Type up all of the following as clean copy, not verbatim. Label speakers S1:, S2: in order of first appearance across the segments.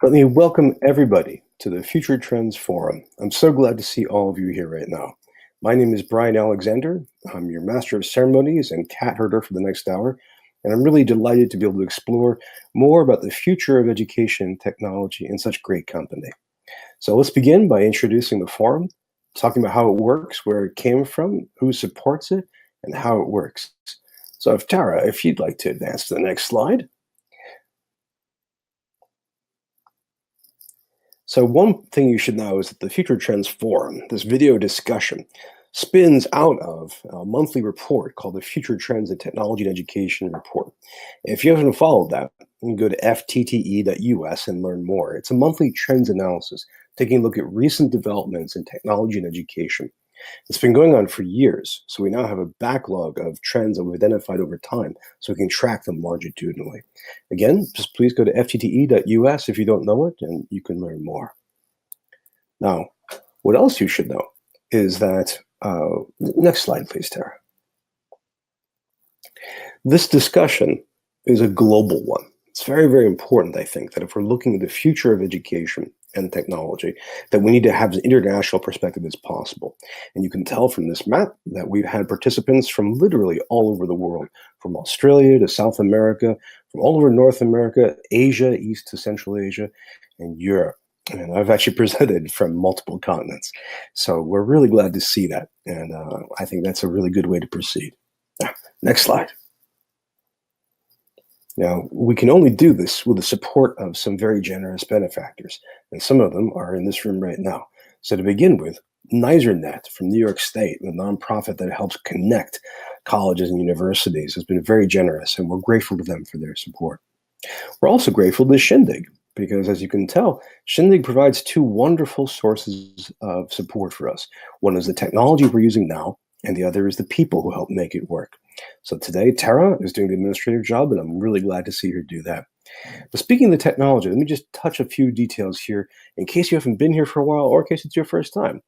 S1: Let me welcome everybody to the Future Trends Forum. I'm so glad to see all of you here right now. My name is Brian Alexander. I'm your Master of Ceremonies and cat herder for the next hour, and I'm really delighted to be able to explore more about the future of education and technology in such great company. So let's begin by introducing the forum, talking about how it works, where it came from, who supports it, and how it works. So if Tara, if you'd like to advance to the next slide. So one thing you should know is that the Future Trends Forum, this video discussion, spins out of a monthly report called the Future Trends in Technology and Education Report. If you haven't followed that, you can go to ftte.us and learn more. It's a monthly trends analysis, taking a look at recent developments in technology and education. It's been going on for years, so we now have a backlog of trends that we've identified over time, so we can track them longitudinally. Again, just please go to ftte.us if you don't know it, and you can learn more. Now, what else you should know is that, next slide, please, Tara. This discussion is a global one. It's very, very important, I think, that if we're looking at the future of education and technology, that we need to have as international perspective as possible. And you can tell from this map that we've had participants from literally all over the world, from Australia to South America, from all over North America, Asia, East to Central Asia, and Europe. And I've actually presented from multiple continents. So we're really glad to see that. And I think that's a really good way to proceed. Next slide. Now, we can only do this with the support of some very generous benefactors, and some of them are in this room right now. So to begin with, NYSERNet from New York State, the nonprofit that helps connect colleges and universities, has been very generous, and we're grateful to them for their support. We're also grateful to Shindig, because as you can tell, Shindig provides two wonderful sources of support for us. One is the technology we're using now, and the other is the people who help make it work. So today, Tara is doing the administrative job, and I'm really glad to see her do that. But speaking of the technology, let me just touch a few details here in case you haven't been here for a while or in case it's your first time.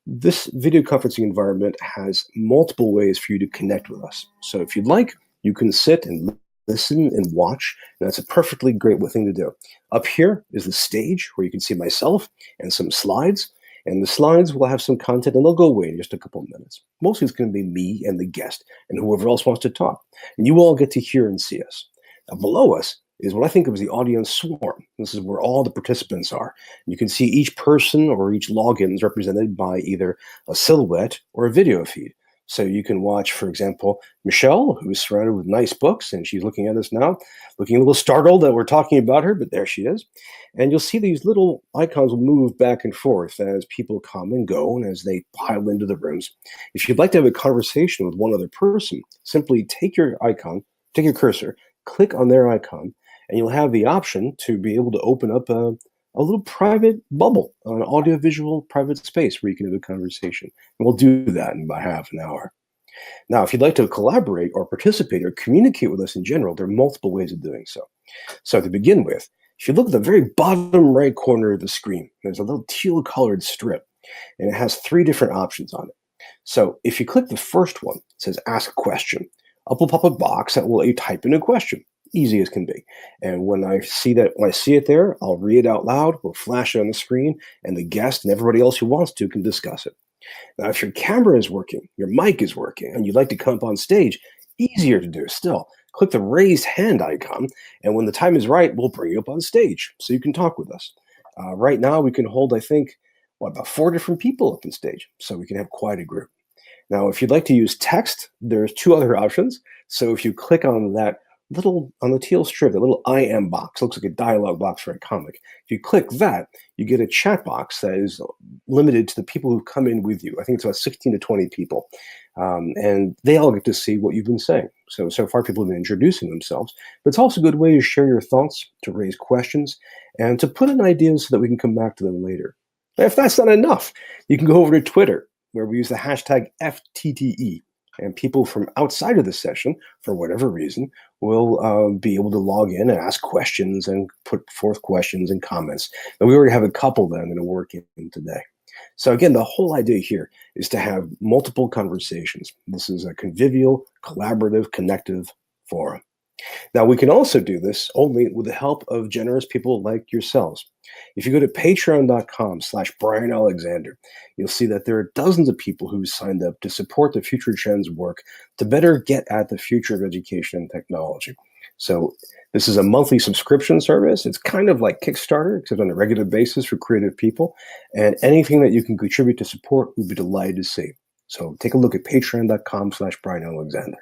S1: This video conferencing environment has multiple ways for you to connect with us. So if you'd like, you can sit and listen and watch, and that's a perfectly great thing to do. Up here is the stage where you can see myself and some slides. And the slides will have some content, and they'll go away in just a couple of minutes. Mostly it's going to be me and the guest and whoever else wants to talk. And you all get to hear and see us. Now, below us is what I think of as the audience swarm. This is where all the participants are. You can see each person or each login is represented by either a silhouette or a video feed. So you can watch, for example, Michelle, who's surrounded with nice books, and she's looking at us now, looking a little startled that we're talking about her, but there she is. And you'll see these little icons will move back and forth as people come and go and as they pile into the rooms. If you'd like to have a conversation with one other person, simply take your icon, take your cursor, click on their icon, and you'll have the option to be able to open up a little private bubble, an audiovisual private space where you can have a conversation. And we'll do that in about half an hour. Now, if you'd like to collaborate or participate or communicate with us in general, there are multiple ways of doing so. So to begin with, if you look at the very bottom right corner of the screen, there's a little teal colored strip, and it has three different options on it. So if you click the first one, it says ask a question. Up will pop a box that will let you type in a question. Easy as can be. And when I see it there, I'll read it out loud, we'll flash it on the screen, and the guest and everybody else who wants to can discuss it. Now, if your camera is working, your mic is working, and you'd like to come up on stage, easier to do still. Click the raised hand icon, and when the time is right, we'll bring you up on stage so you can talk with us. Right now, we can hold, I think, about 4 different people up on stage, so we can have quite a group. Now, if you'd like to use text, there's 2 other options. So if you click on that on the teal strip, the little I am box, looks like a dialogue box for a comic. If you click that, you get a chat box that is limited to the people who come in with you. I think it's about 16 to 20 people. And they all get to see what you've been saying. So far people have been introducing themselves, but it's also a good way to share your thoughts, to raise questions, and to put in ideas so that we can come back to them later. If that's not enough, you can go over to Twitter, where we use the hashtag FTTE. And people from outside of the session, for whatever reason, will be able to log in and ask questions and put forth questions and comments. And we already have a couple that I'm going to work in today. So again, the whole idea here is to have multiple conversations. This is a convivial, collaborative, connective forum. Now, we can also do this only with the help of generous people like yourselves. If you go to patreon.com/Brian Alexander, you'll see that there are dozens of people who signed up to support the Future Gen's work to better get at the future of education and technology. So this is a monthly subscription service. It's kind of like Kickstarter, except on a regular basis for creative people. And anything that you can contribute to support, we'd be delighted to see. So take a look at patreon.com/Brian Alexander.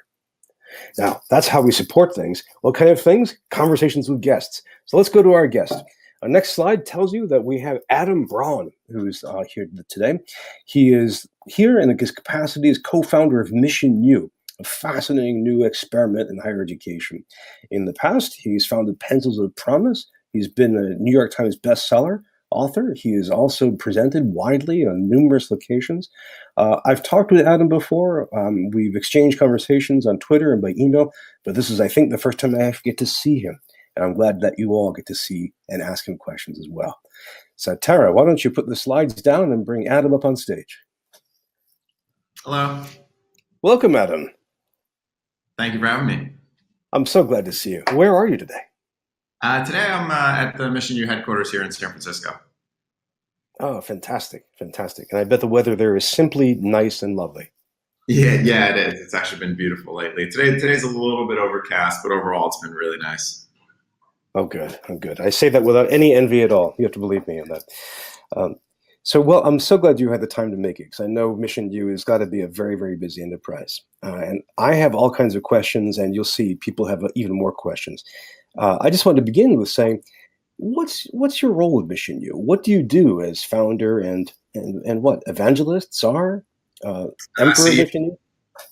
S1: Now, that's how we support things. What kind of things? Conversations with guests. So let's go to our guest. Our next slide tells you that we have Adam Braun, who's here today. He is here in his capacity as co-founder of MissionU, a fascinating new experiment in higher education. In the past, he's founded Pencils of Promise. He's been a New York Times bestseller author. He is also presented widely on numerous locations. I've talked with Adam before. We've exchanged conversations on Twitter and by email, but this is, I think, the first time I actually get to see him. And I'm glad that you all get to see and ask him questions as well. So, Tara, why don't you put the slides down and bring Adam up on stage?
S2: Hello.
S1: Welcome, Adam.
S2: Thank you for having me.
S1: I'm so glad to see you. Where are you today?
S2: Today I'm at the MissionU headquarters here in San Francisco.
S1: Oh, fantastic, fantastic. And I bet the weather there is simply nice and lovely.
S2: Yeah, it is. It's actually been beautiful lately. Today's a little bit overcast, but overall it's been really nice.
S1: Oh, good. I'm good. I say that without any envy at all. You have to believe me on that. Well, I'm so glad you had the time to make it, because I know MissionU has got to be a very, very busy enterprise. And I have all kinds of questions, and you'll see people have even more questions. I just wanted to begin with saying, what's your role with MissionU? What do you do as founder and what, evangelist, czar, emperor of MissionU?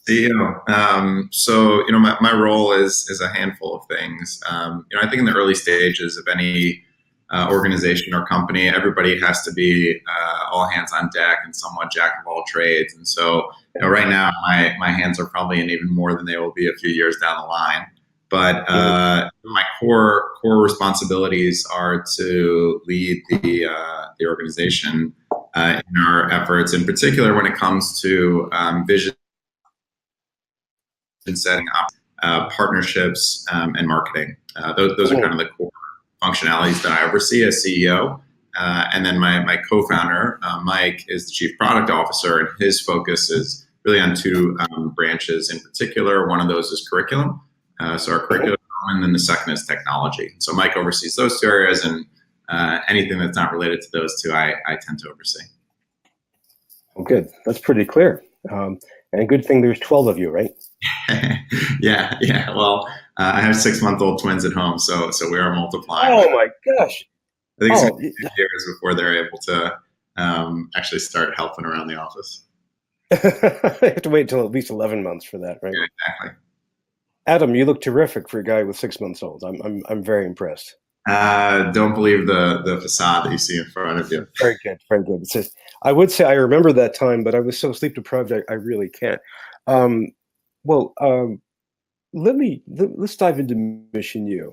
S2: CEO. So, my role is a handful of things. I think in the early stages of any organization or company, everybody has to be all hands on deck and somewhat jack of all trades. And so, right now, my hands are probably in even more than they will be a few years down the line. But my core responsibilities are to lead the organization in our efforts, in particular when it comes to vision setting up, partnerships, and marketing. Those are kind of the core functionalities that I oversee as CEO. And then my co-founder, Mike, is the chief product officer, and his focus is really on two branches in particular. One of those is curriculum. So our curriculum, and then the second is technology. So Mike oversees those two areas, and anything that's not related to those two, I tend to oversee.
S1: Well, good. That's pretty clear. And a good thing there's 12 of you, right?
S2: Yeah. Well, I have 6-month-old twins at home, so we are multiplying.
S1: Oh my gosh!
S2: I think it's going to be years before they're able to actually start helping around the office.
S1: You have to wait until at least 11 months for that, right?
S2: Yeah, exactly. Adam,
S1: you look terrific for a guy with 6 months old. I'm very impressed.
S2: Don't believe the facade that you see in front of you.
S1: Very good, very good. It's just, I would say I remember that time, but I was so sleep deprived I really can't. Let's dive into MissionU.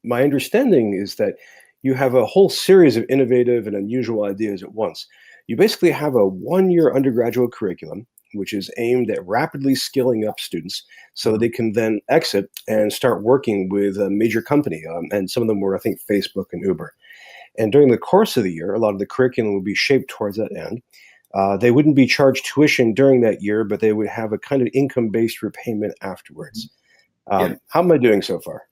S1: My understanding is that you have a whole series of innovative and unusual ideas at once. You basically have a 1-year undergraduate curriculum, which is aimed at rapidly skilling up students so that they can then exit and start working with a major company. And some of them were, I think, Facebook and Uber. And during the course of the year, a lot of the curriculum will be shaped towards that end. They wouldn't be charged tuition during that year, but they would have a kind of income-based repayment afterwards. How am I doing so far?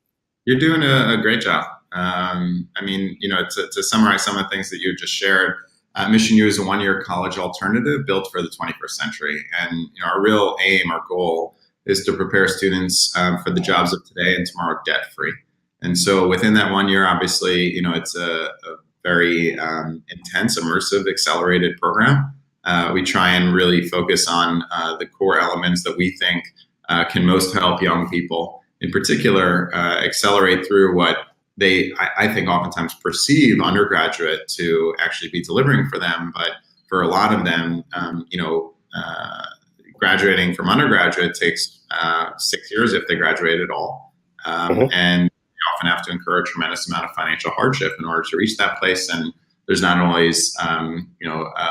S2: You're doing a great job. To summarize some of the things that you just shared, MissionU is a 1-year college alternative built for the 21st century. And our real aim, our goal, is to prepare students for the jobs of today and tomorrow debt-free. And so within that 1 year, obviously, it's a very intense, immersive, accelerated program. We try and really focus on the core elements that we think can most help young people, in particular, accelerate through what they, I think, oftentimes perceive undergraduate to actually be delivering for them. But for a lot of them, graduating from undergraduate takes 6 years if they graduate at all. And you often have to incur a tremendous amount of financial hardship in order to reach that place. And there's not always,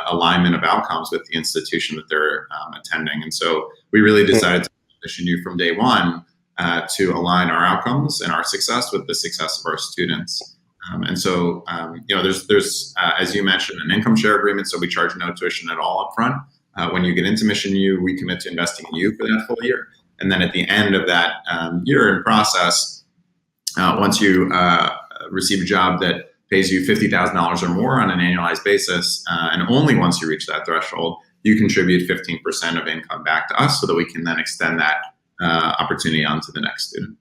S2: alignment of outcomes with the institution that they're attending. And so we really decided to position you from day one to align our outcomes and our success with the success of our students. There's as you mentioned, an income share agreement, so we charge no tuition at all upfront. When you get into MissionU, we commit to investing in you for that full year. And then at the end of that year in process, once you receive a job that pays you $50,000 or more on an annualized basis, and only once you reach that threshold, you contribute 15% of income back to us so that we can then extend that opportunity on to the next student.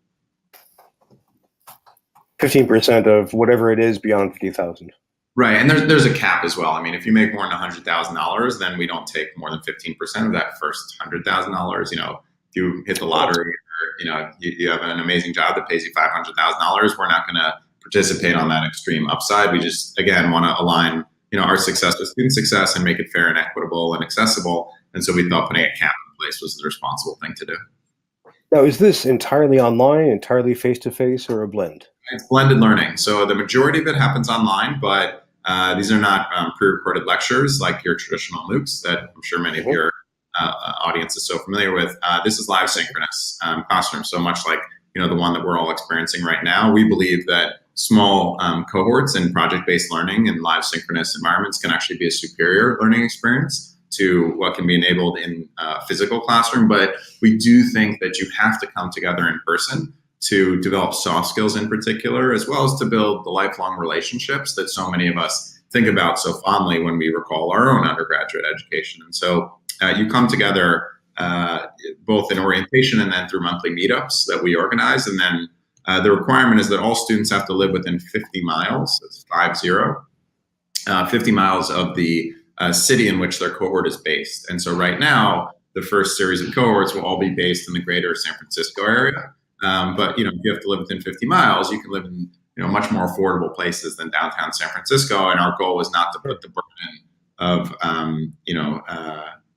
S1: 15% of whatever it is beyond 50,000.
S2: Right, and there's a cap as well. I mean, if you make more than $100,000, then we don't take more than 15% of that first $100,000. If you hit the lottery, or, you have an amazing job that pays you $500,000, we're not going to participate on that extreme upside. We just, again, want to align, our success with student success and make it fair and equitable and accessible. And so we thought putting a cap in place was the responsible thing to do.
S1: Now, is this entirely online, entirely face-to-face, or a blend?
S2: It's blended learning. So the majority of it happens online, but these are not pre-recorded lectures like your traditional MOOCs that I'm sure many of your audience is so familiar with. This is live synchronous classroom. So much like the one that we're all experiencing right now, we believe that small cohorts and project-based learning in live synchronous environments can actually be a superior learning experience to what can be enabled in a physical classroom. But we do think that you have to come together in person to develop soft skills in particular, as well as to build the lifelong relationships that so many of us think about so fondly when we recall our own undergraduate education. And so you come together both in orientation and then through monthly meetups that we organize. And then the requirement is that all students have to live within 50 miles, that's 50 miles of the city in which their cohort is based. And so right now, the first series of cohorts will all be based in the greater San Francisco area. But if you have to live within 50 miles, you can live in much more affordable places than downtown San Francisco. And our goal is not to put the burden of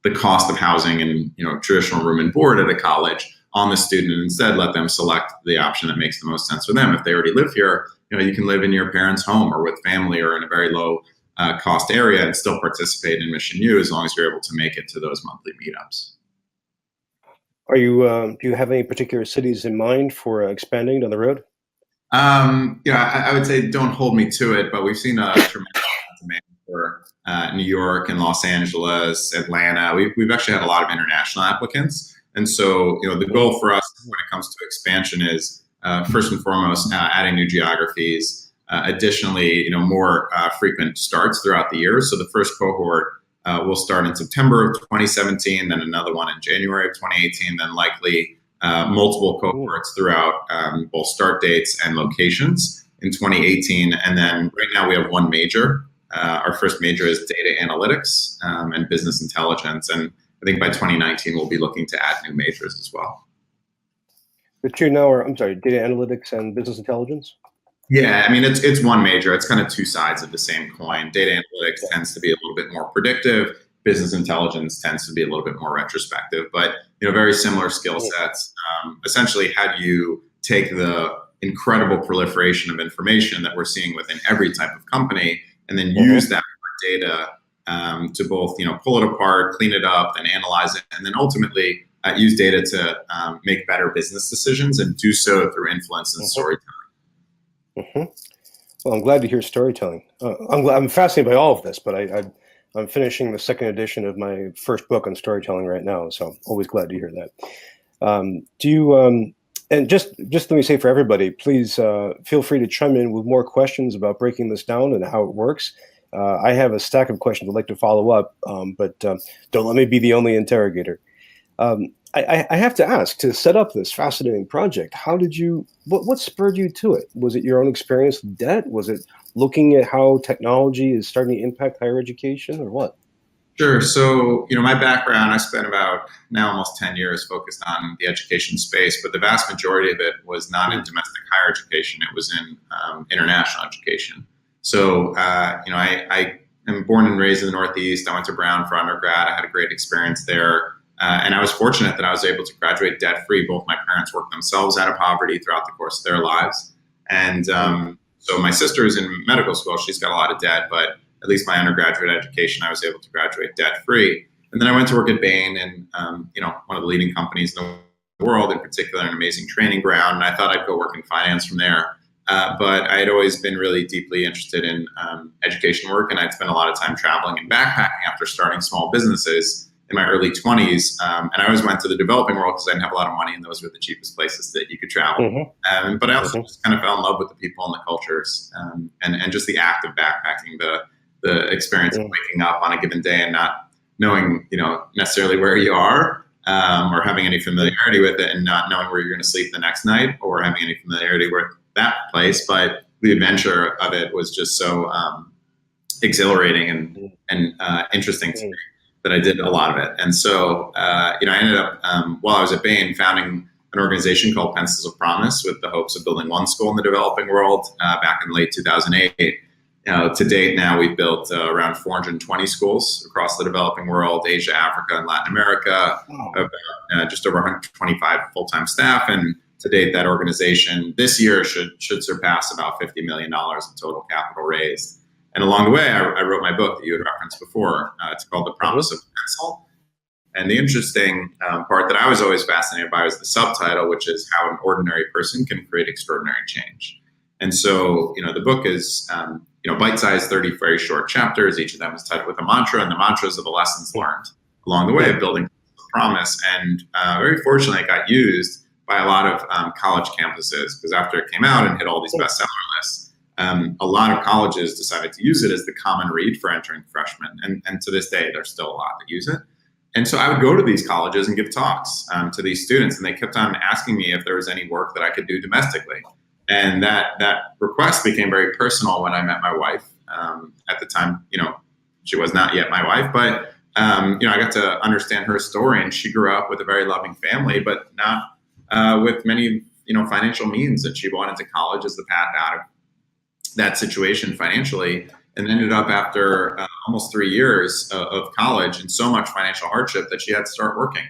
S2: the cost of housing and traditional room and board at a college on the student, and instead let them select the option that makes the most sense for them. If they already live here, you can live in your parents' home or with family or in a very low cost area and still participate in MissionU as long as you're able to make it to those monthly meetups.
S1: Are you? Do you have any particular cities in mind for expanding down the road?
S2: I would say don't hold me to it, but we've seen a tremendous demand for New York and Los Angeles, Atlanta. We've actually had a lot of international applicants, and so the goal for us when it comes to expansion is first and foremost adding new geographies. Additionally, more frequent starts throughout the year. So the first cohort will start in September of 2017, then another one in January of 2018, then likely multiple cohorts throughout both start dates and locations in 2018. And then right now we have one major. Our first major is data analytics and business intelligence. And I think by 2019, we'll be looking to add new majors as well.
S1: The two now are, data analytics and business intelligence?
S2: Yeah, I mean, it's one major. It's kind of two sides of the same coin. Data analytics tends to be a little bit more predictive. Business intelligence tends to be a little bit more retrospective, but very similar skill sets. Essentially, how do you take the incredible proliferation of information that we're seeing within every type of company and then use that data to both pull it apart, clean it up, and analyze it, and then ultimately use data to make better business decisions and do so through influence and storytelling.
S1: Well, I'm glad to hear storytelling. I'm fascinated by all of this, but I'm finishing the second edition of my first book on storytelling right now, so I'm always glad to hear that. Do you? And just let me say for everybody, please feel free to chime in with more questions about breaking this down and how it works. I have a stack of questions I'd like to follow up, but don't let me be the only interrogator. I have to ask, to set up this fascinating project, what spurred you to it? Was it your own experience with debt? Was it looking at how technology is starting to impact higher education, or what?
S2: Sure. So, my background, I spent about now almost 10 years focused on the education space, but the vast majority of it was not in domestic higher education. It was in international education. So, I am born and raised in the Northeast. I went to Braun for undergrad. I had a great experience there. And I was fortunate that I was able to graduate debt-free. Both my parents worked themselves out of poverty throughout the course of their lives. And so my sister is in medical school. She's got a lot of debt, but at least my undergraduate education, I was able to graduate debt-free. And then I went to work at Bain and, one of the leading companies in the world, in particular an amazing training ground. And I thought I'd go work in finance from there. But I had always been really deeply interested in education work, and I'd spent a lot of time traveling and backpacking after starting small businesses in my early 20s. And I always went to the developing world because I didn't have a lot of money, and those were the cheapest places that you could travel. But I also just kind of fell in love with the people and the cultures, and just the act of backpacking, the experience of waking up on a given day and not knowing, necessarily where you are, or having any familiarity with it, and not knowing where you're going to sleep the next night, or having any familiarity with that place. But the adventure of it was just so exhilarating and interesting to me that I did a lot of it. And so, I ended up, while I was at Bain, founding an organization called Pencils of Promise with the hopes of building one school in the developing world back in late 2008. To date now, we've built around 420 schools across the developing world, Asia, Africa, and Latin America, about, just over 125 full-time staff. And to date, that organization this year should surpass about $50 million in total capital raised. And along the way, I wrote my book that you had referenced before. It's called The Promise of Pencil. And the interesting part that I was always fascinated by was the subtitle, which is how an ordinary person can create extraordinary change. And so, the book is, bite-sized, 30 very short chapters. Each of them is titled with a mantra, and the mantras are the lessons learned along the way of building Promise. And very fortunately, it got used by a lot of college campuses, because after it came out and hit all these bestseller lists, a lot of colleges decided to use it as the common read for entering freshmen. And to this day, there's still a lot that use it. And so I would go to these colleges and give talks to these students, and they kept on asking me if there was any work that I could do domestically. And that request became very personal when I met my wife. At the time, she was not yet my wife, but I got to understand her story, and she grew up with a very loving family, but not with many financial means. And she went into college as the path out of that situation financially, and ended up after almost 3 years of college and so much financial hardship that she had to start working.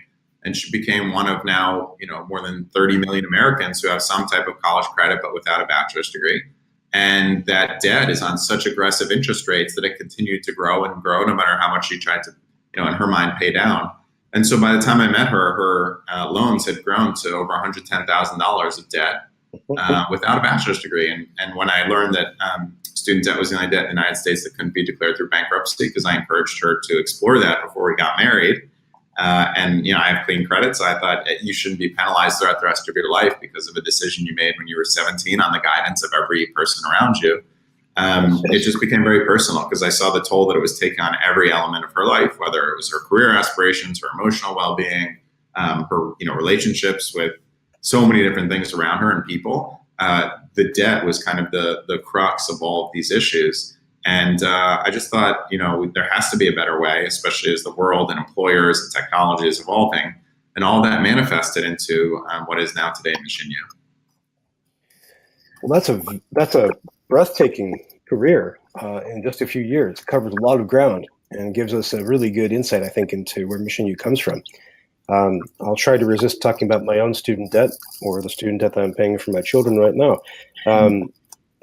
S2: And she became one of now, more than 30 million Americans who have some type of college credit, but without a bachelor's degree. And that debt is on such aggressive interest rates that it continued to grow and grow, no matter how much she tried to, in her mind, pay down. And so by the time I met her, her loans had grown to over $110,000 of debt without a bachelor's degree. And when I learned that student debt was the only debt in the United States that couldn't be declared through bankruptcy, because I encouraged her to explore that before we got married. And I have clean credit, so I thought you shouldn't be penalized throughout the rest of your life because of a decision you made when you were 17 on the guidance of every person around you. It just became very personal, because I saw the toll that it was taking on every element of her life, whether it was her career aspirations, her emotional well-being, her relationships with so many different things around her and people. The debt was kind of the crux of all of these issues. And I just thought, there has to be a better way, especially as the world and employers and technology is evolving, and all that manifested into what is now today MissionU.
S1: Well, that's a breathtaking career in just a few years. It covers a lot of ground and gives us a really good insight, I think, into where MissionU comes from. I'll try to resist talking about my own student debt or the student debt that I'm paying for my children right now.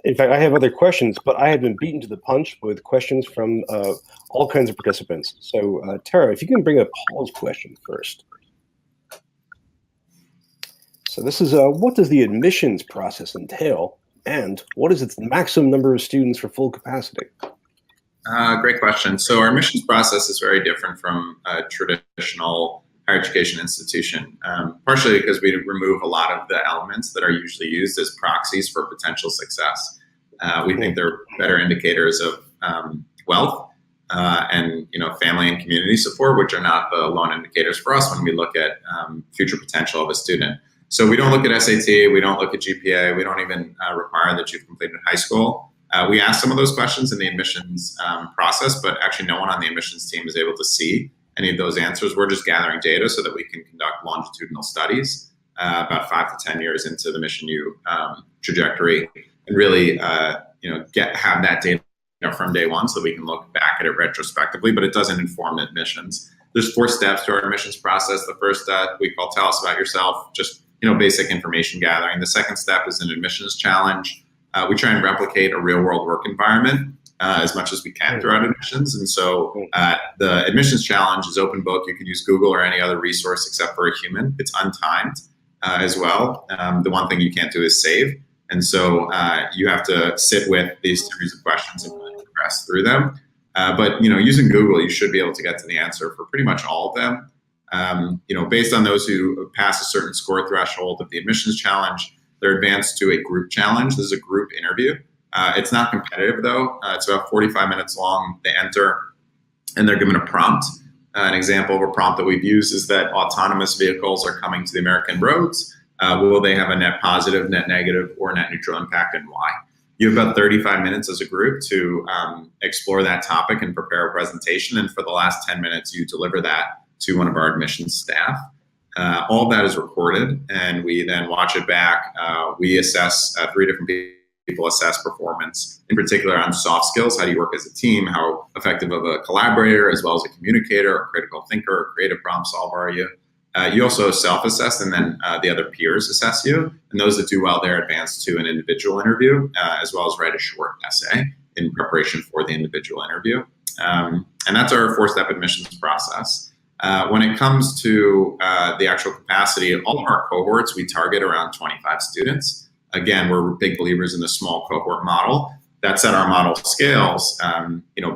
S1: In fact, I have other questions, but I have been beaten to the punch with questions from all kinds of participants. So, Tara, if you can bring up Paul's question first. So this is, what does the admissions process entail, and what is its maximum number of students for full capacity?
S2: Great question. So our admissions process is very different from a traditional higher education institution, partially because we remove a lot of the elements that are usually used as proxies for potential success. We think they're better indicators of wealth and family and community support, which are not the lone indicators for us when we look at future potential of a student. So we don't look at SAT, we don't look at GPA, we don't even require that you've completed high school. We ask some of those questions in the admissions process, but actually no one on the admissions team is able to see any of those answers. We're just gathering data so that we can conduct longitudinal studies about 5 to 10 years into the MissionU trajectory, and really have that data from day one so that we can look back at it retrospectively, but it doesn't inform admissions. There's 4 steps to our admissions process. The first step we call Tell Us About Yourself, just basic information gathering. The second step is an admissions challenge. We try and replicate a real world work environment as much as we can throughout admissions. And so the admissions challenge is open book. You can use Google or any other resource except for a human. It's untimed. as well. The one thing you can't do is save. And so you have to sit with these series of questions and really progress through them. But using Google, you should be able to get to the answer for pretty much all of them. Based on those who pass a certain score threshold of the admissions challenge, they're advanced to a group challenge. This is a group interview. It's not competitive, though. It's about 45 minutes long. They enter, and they're given a prompt. An example of a prompt that we've used is that autonomous vehicles are coming to the American roads. Will they have a net positive, net negative, or net neutral impact, and why? You have about 35 minutes as a group to explore that topic and prepare a presentation. And for the last 10 minutes, you deliver that to one of our admissions staff. All of that is recorded, and we then watch it back. We assess, 3 different people assess performance, in particular on soft skills. How do you work as a team? How effective of a collaborator, as well as a communicator, a critical thinker, or creative problem solver are you? You also self-assess, and then the other peers assess you. And those that do well, they're advanced to an individual interview, as well as write a short essay in preparation for the individual interview. And that's our 4-step admissions process. When it comes to the actual capacity, all of our cohorts, we target around 25 students. Again, we're big believers in the small cohort model. That said, our model scales,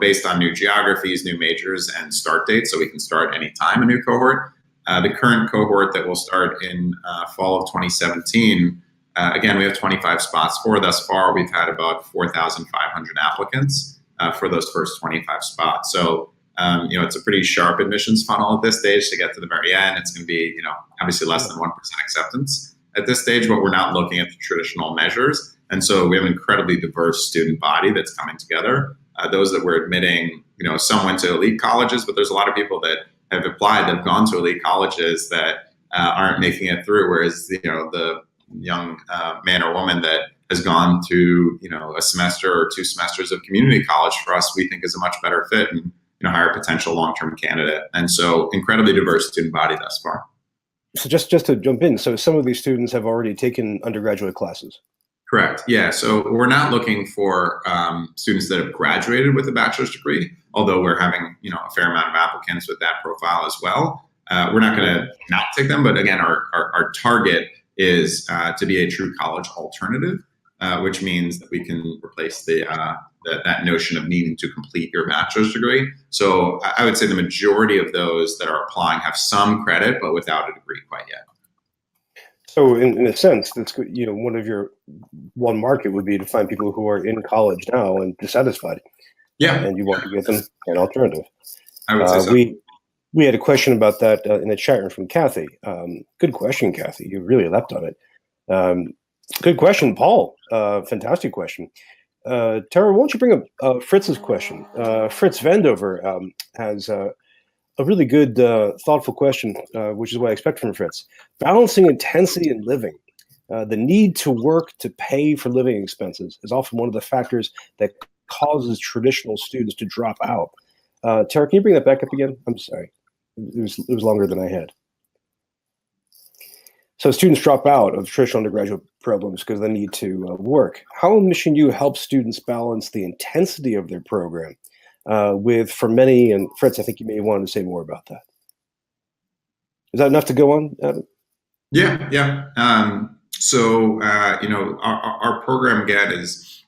S2: based on new geographies, new majors, and start dates, so we can start anytime a new cohort. The current cohort that will start in fall of 2017, again, we have 25 spots for. Thus far, we've had about 4,500 applicants for those first 25 spots. So, it's a pretty sharp admissions funnel at this stage to get to the very end. It's going to be, obviously less than 1% acceptance at this stage, but we're not looking at the traditional measures. And so we have an incredibly diverse student body that's coming together. Those that we're admitting, some went to elite colleges, but there's a lot of people that have applied, that have gone to elite colleges that aren't making it through. Whereas, the young man or woman that has gone to, a semester or 2 semesters of community college, for us, we think is a much better fit and, higher potential long-term candidate. And so incredibly diverse student body thus far.
S1: So just to jump in, so some of these students have already taken undergraduate classes.
S2: Correct. Yeah. So we're not looking for students that have graduated with a bachelor's degree, although we're having a fair amount of applicants with that profile as well. We're not going to not take them, but again, our target is to be a true college alternative, which means that we can replace that notion of needing to complete your bachelor's degree. So I would say the majority of those that are applying have some credit, but without a degree quite yet.
S1: So in a sense, that's one of your one market would be to find people who are in college now and dissatisfied.
S2: Yeah,
S1: and you want to give them an alternative.
S2: I would say so.
S1: We had a question about that in the chat room from Kathy. Good question, Kathy. You really leapt on it. Good question, Paul. Fantastic question. Tara, why don't you bring up Fritz's question? Fritz Vandover has a really good, thoughtful question, which is what I expect from Fritz. Balancing intensity and living. The need to work to pay for living expenses is often one of the factors that causes traditional students to drop out. Tara, can you bring that back up again? I'm sorry. It was longer than I had. So students drop out of traditional undergraduate programs because they need to work. How MissionU helps students balance the intensity of their program for many, and Fritz, I think you may want to say more about that. Is that enough to go on, Adam?
S2: Yeah. Our program again is,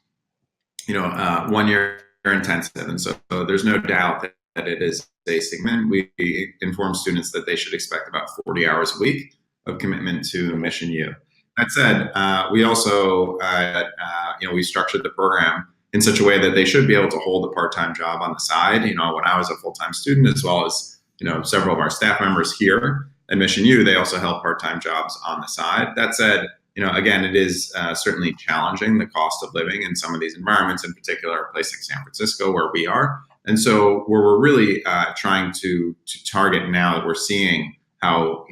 S2: 1 year intensive. And so there's no doubt that it is a segment. We inform students that they should expect about 40 hours a week of commitment to MissionU. That said, we also, we structured the program in such a way that they should be able to hold a part-time job on the side. When I was a full-time student, as well as, several of our staff members here at MissionU, they also held part-time jobs on the side. That said, again, it is certainly challenging, the cost of living in some of these environments, in particular a place like San Francisco where we are. And so where we're really trying to target now that we're seeing how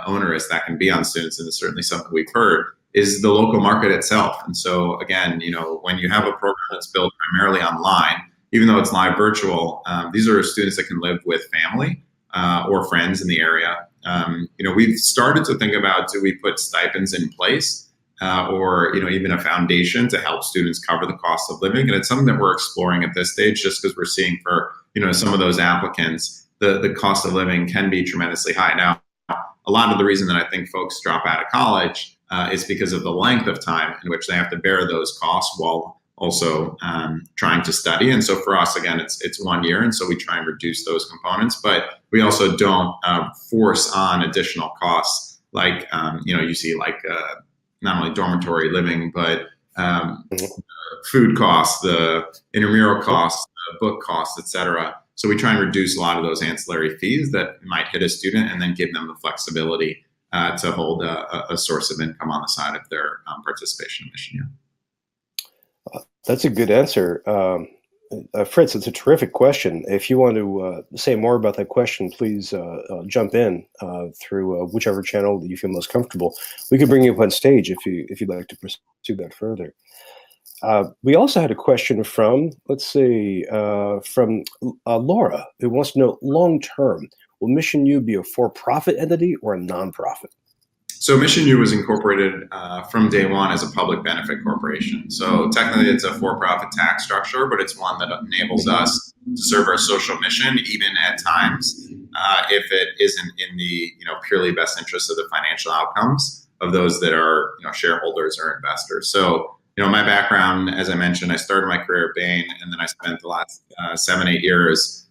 S2: onerous that can be on students, and it's certainly something we've heard, is the local market itself. And so again, when you have a program that's built primarily online, even though it's live virtual, these are students that can live with family or friends in the area. We've started to think about, do we put stipends in place or even a foundation to help students cover the cost of living? And it's something that we're exploring at this stage, just because we're seeing for some of those applicants, the cost of living can be tremendously high. Now, a lot of the reason that I think folks drop out of college is because of the length of time in which they have to bear those costs while also trying to study. And so for us, again, it's 1 year. And so we try and reduce those components, but we also don't force on additional costs like, you see like not only dormitory living, but food costs, the intramural costs, the book costs, et cetera. So we try and reduce a lot of those ancillary fees that might hit a student and then give them the flexibility to hold a source of income on the side of their participation in MissionU.
S1: That's a good answer. Fritz, it's a terrific question. If you want to say more about that question, please jump in through whichever channel that you feel most comfortable. We could bring you up on stage if you'd like to pursue that further. We also had a question from, from Laura, who wants to know, long term, will MissionU be a for-profit entity or a nonprofit?
S2: So MissionU was incorporated from day one as a public benefit corporation. So technically it's a for-profit tax structure, but it's one that enables us to serve our social mission, even at times if it isn't in the purely best interest of the financial outcomes of those that are shareholders or investors. So my background, as I mentioned, I started my career at Bain, and then I spent the last 7-8 years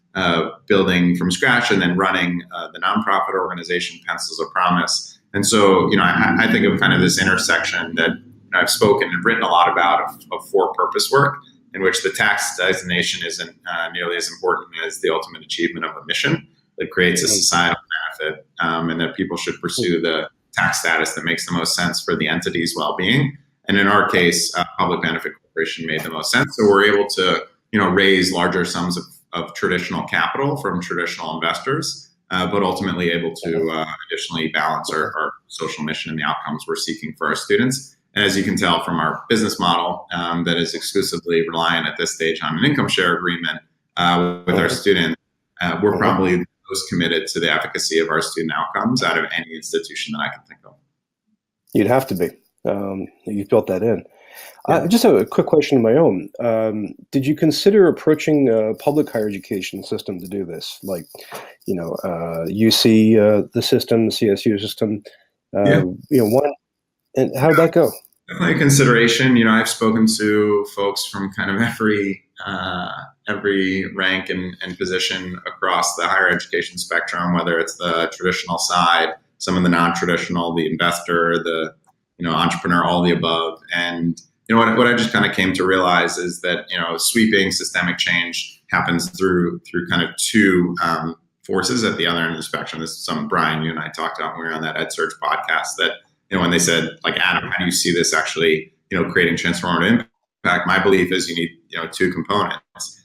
S2: building from scratch and then running the nonprofit organization Pencils of Promise. And so, I think of kind of this intersection that I've spoken and written a lot about of for-purpose work, in which the tax designation isn't nearly as important as the ultimate achievement of a mission that creates a societal benefit, and that people should pursue the tax status that makes the most sense for the entity's well-being. And in our case, public benefit corporation made the most sense. So we're able to, raise larger sums of traditional capital from traditional investors, but ultimately able to additionally balance our social mission and the outcomes we're seeking for our students. And as you can tell from our business model, that is exclusively reliant at this stage on an income share agreement with our students, we're probably most committed to the efficacy of our student outcomes out of any institution that I can think of.
S1: You'd have to be. You've built that in. I just have a quick question of my own. Did you consider approaching a public higher education system to do this? Like, UC, the system, the CSU system, one, and how'd that go?
S2: Definitely a consideration. I've spoken to folks from kind of every rank and position across the higher education spectrum, whether it's the traditional side, some of the non-traditional, the investor, the entrepreneur, all the above. And what I just kind of came to realize is that sweeping systemic change happens through kind of two forces at the other end of the spectrum. This is something, Brian, you and I talked about when we were on that EdSurge podcast, that when they said, like, Adam, how do you see this actually creating transformative impact? My belief is you need two components.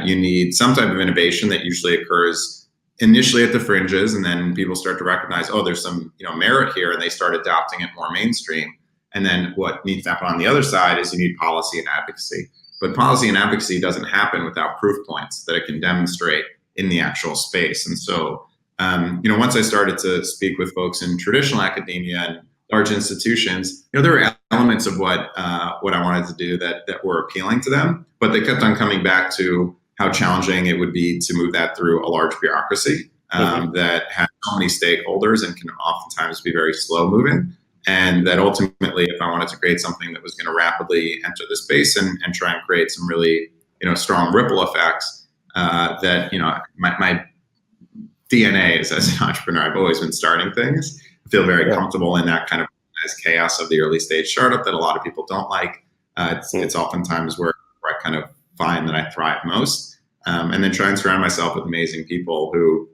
S2: You need some type of innovation that usually occurs initially at the fringes, and then people start to recognize, there's some merit here, and they start adopting it more mainstream. And then what needs to happen on the other side is you need policy and advocacy. But policy and advocacy doesn't happen without proof points that it can demonstrate in the actual space. And so, once I started to speak with folks in traditional academia and large institutions, there were elements of what I wanted to do that were appealing to them, but they kept on coming back to how challenging it would be to move that through a large bureaucracy that has so many stakeholders and can oftentimes be very slow moving. And that ultimately, if I wanted to create something that was going to rapidly enter the space and try and create some really, strong ripple effects, that, my DNA is as an entrepreneur, I've always been starting things. I feel very comfortable in that kind of chaos of the early stage startup that a lot of people don't like. It's oftentimes where I kind of find that I thrive most. And then try and surround myself with amazing people who,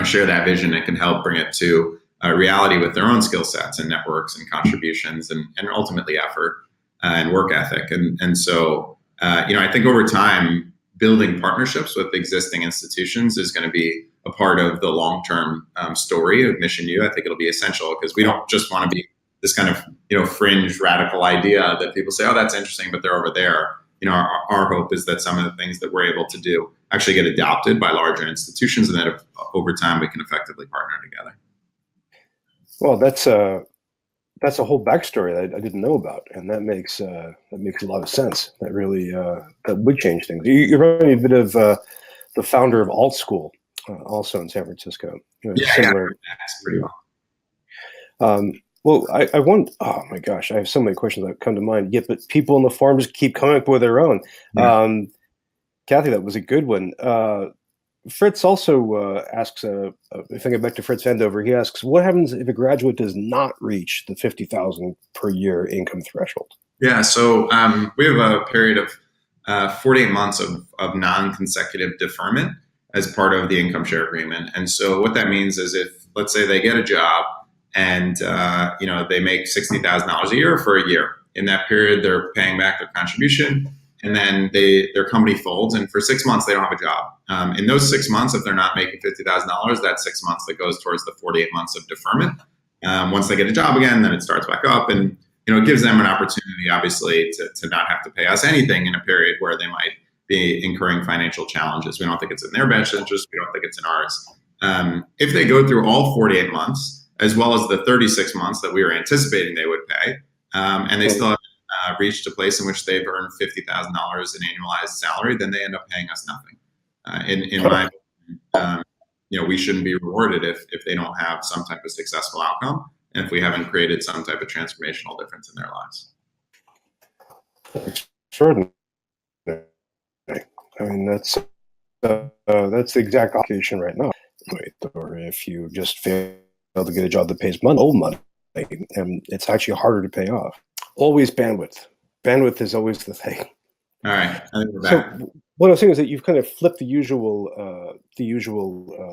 S2: share that vision and can help bring it to reality with their own skill sets and networks and contributions and ultimately effort and work ethic. And so, I think over time, building partnerships with existing institutions is going to be a part of the long-term story of MissionU. I think it'll be essential because we don't just want to be this kind of, fringe radical idea that people say, oh, that's interesting, but they're over there. Our hope is that some of the things that we're able to do actually get adopted by larger institutions, and that over time we can effectively partner together.
S1: Well, that's a whole backstory that I didn't know about, and that makes a lot of sense. That really that would change things. You remind me a bit of the founder of Alt School, also in San Francisco.
S2: Yeah,
S1: Similar.
S2: that's pretty well.
S1: Well, I want. Oh my gosh, I have so many questions that come to mind. Yeah, but people on the farms keep coming up with their own.
S2: Yeah.
S1: Kathy, that was a good one. Fritz also asks, if I get back to Fritz Vandover, he asks, what happens if a graduate does not reach the 50,000 per year income threshold?
S2: Yeah, so we have a period of 48 months of non-consecutive deferment as part of the income share agreement. And so what that means is if, let's say they get a job and they make $60,000 a year for a year. In that period, they're paying back their contribution, and then their company folds, and for 6 months they don't have a job. In those 6 months, if they're not making $50,000, that's 6 months that goes towards the 48 months of deferment. Once they get a job again, then it starts back up, and it gives them an opportunity, obviously, to not have to pay us anything in a period where they might be incurring financial challenges. We don't think it's in their best interest. We don't think it's in ours. If they go through all 48 months, as well as the 36 months that we were anticipating they would pay, and they still haven't reached a place in which they've earned $50,000 in annualized salary, then they end up paying us nothing. In my opinion, we shouldn't be rewarded if they don't have some type of successful outcome, and if we haven't created some type of transformational difference in their lives.
S1: Extraordinary. I mean, that's the exact occasion right now. Or if you just fail to get a job that pays old money, and it's actually harder to pay off. Always bandwidth. Bandwidth is always the thing.
S2: All right. I think we're back.
S1: So what I was saying is that you've kind of flipped the usual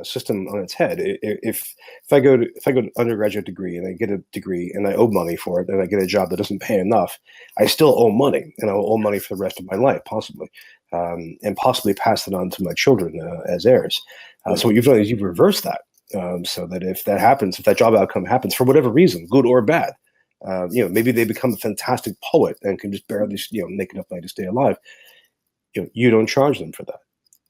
S1: system on its head. If I go to undergraduate degree and I get a degree and I owe money for it and I get a job that doesn't pay enough, I still owe money, and I'll owe money for the rest of my life, possibly, and possibly pass it on to my children as heirs. So what you've done is you've reversed that, so that if that happens, if that job outcome happens for whatever reason, good or bad, maybe they become a fantastic poet and can just barely, make enough money to stay alive. You don't charge them for that.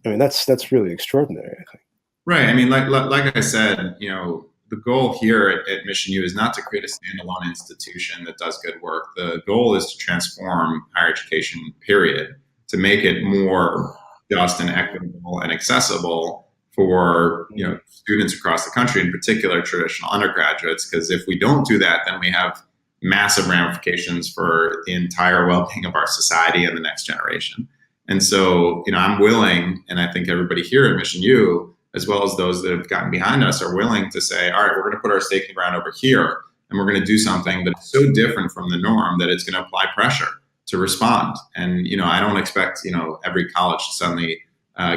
S1: I mean, that's really extraordinary, I think.
S2: Right. I mean, like I said, the goal here at MissionU is not to create a standalone institution that does good work. The goal is to transform higher education, period, to make it more just and equitable and accessible for students across the country, in particular traditional undergraduates. Because if we don't do that, then we have massive ramifications for the entire well-being of our society and the next generation. And so, I'm willing, and I think everybody here at MissionU, as well as those that have gotten behind us, are willing to say, all right, we're going to put our stake in the ground over here, and we're going to do something that's so different from the norm that it's going to apply pressure to respond. And, I don't expect, every college to suddenly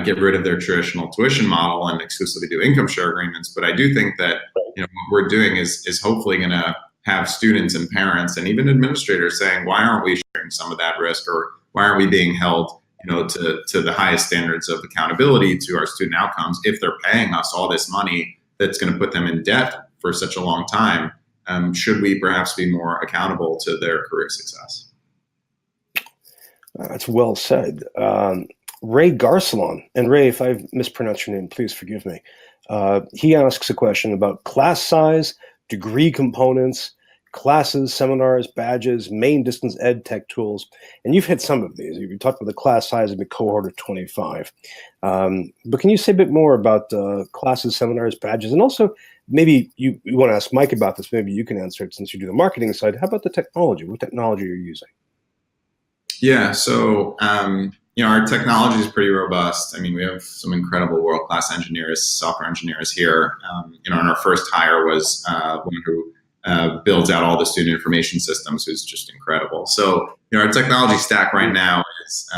S2: get rid of their traditional tuition model and exclusively do income share agreements. But I do think that, what we're doing is hopefully going to have students and parents and even administrators saying, why aren't we sharing some of that risk, or why aren't we being held to the highest standards of accountability to our student outcomes if they're paying us all this money that's going to put them in debt for such a long time? Should we perhaps be more accountable to their career success?
S1: That's well said. Ray Garcelon, and Ray, if I've mispronounced your name, please forgive me. He asks a question about class size, degree components, classes, seminars, badges, main distance ed tech tools. And you've hit some of these. You talked about the class size of the cohort of 25. But can you say a bit more about classes, seminars, badges? And also, maybe you want to ask Mike about this. Maybe you can answer it since you do the marketing side. How about the technology? What technology are you using?
S2: Yeah, so our technology is pretty robust. I mean, we have some incredible world-class engineers, software engineers here. And our first hire was one who builds out all the student information systems, who's just incredible. So, our technology stack right now is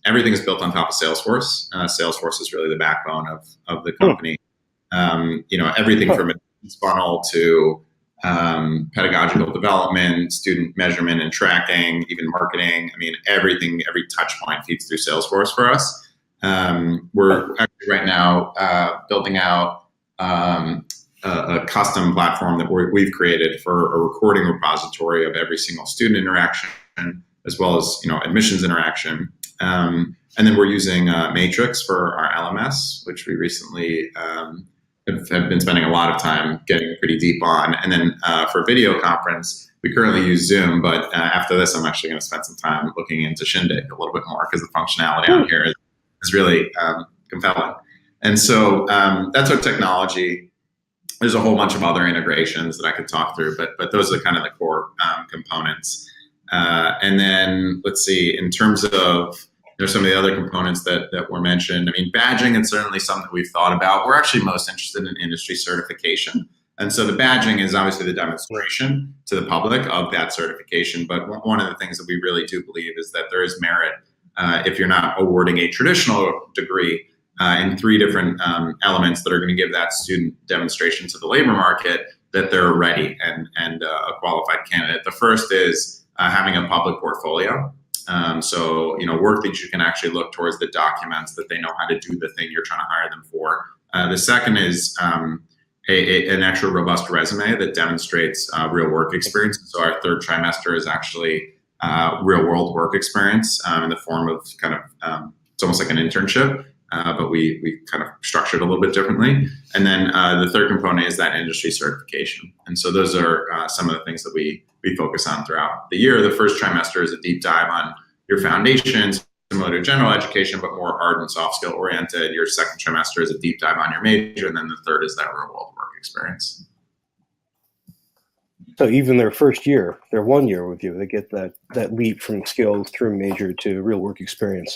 S2: everything is built on top of Salesforce. Salesforce is really the backbone of the company. Everything from a funnel to pedagogical development, student measurement and tracking, even marketing. I mean, everything, every touch point feeds through Salesforce for us. We're actually right now building out a custom platform that we've created for a recording repository of every single student interaction, as well as admissions interaction. And then we're using Matrix for our LMS, which we recently have been spending a lot of time getting pretty deep on. And then for video conference, we currently use Zoom, but after this, I'm actually going to spend some time looking into Shindig a little bit more because the functionality on here is really compelling. And so that's our technology. There's a whole bunch of other integrations that I could talk through, but those are kind of the core components. And then let's see, in terms of there's some of the other components that were mentioned. I mean, badging is certainly something we've thought about. We're actually most interested in industry certification. And so the badging is obviously the demonstration to the public of that certification. But one of the things that we really do believe is that there is merit if you're not awarding a traditional degree in three different elements that are going to give that student demonstration to the labor market that they're ready and a qualified candidate. The first is having a public portfolio. So, work that you can actually look towards the documents that they know how to do the thing you're trying to hire them for. The second is an extra robust resume that demonstrates real work experience. So our third trimester is actually real world work experience in the form of kind of, it's almost like an internship, but we kind of structured a little bit differently. And then the third component is that industry certification. And so those are some of the things that we focus on throughout the year. The first trimester is a deep dive on your foundations, similar to general education, but more hard and soft skill oriented. Your second trimester is a deep dive on your major. And then the third is that real world work experience.
S1: So even their first year, their 1 year with you, they get that leap from skills through major to real work experience.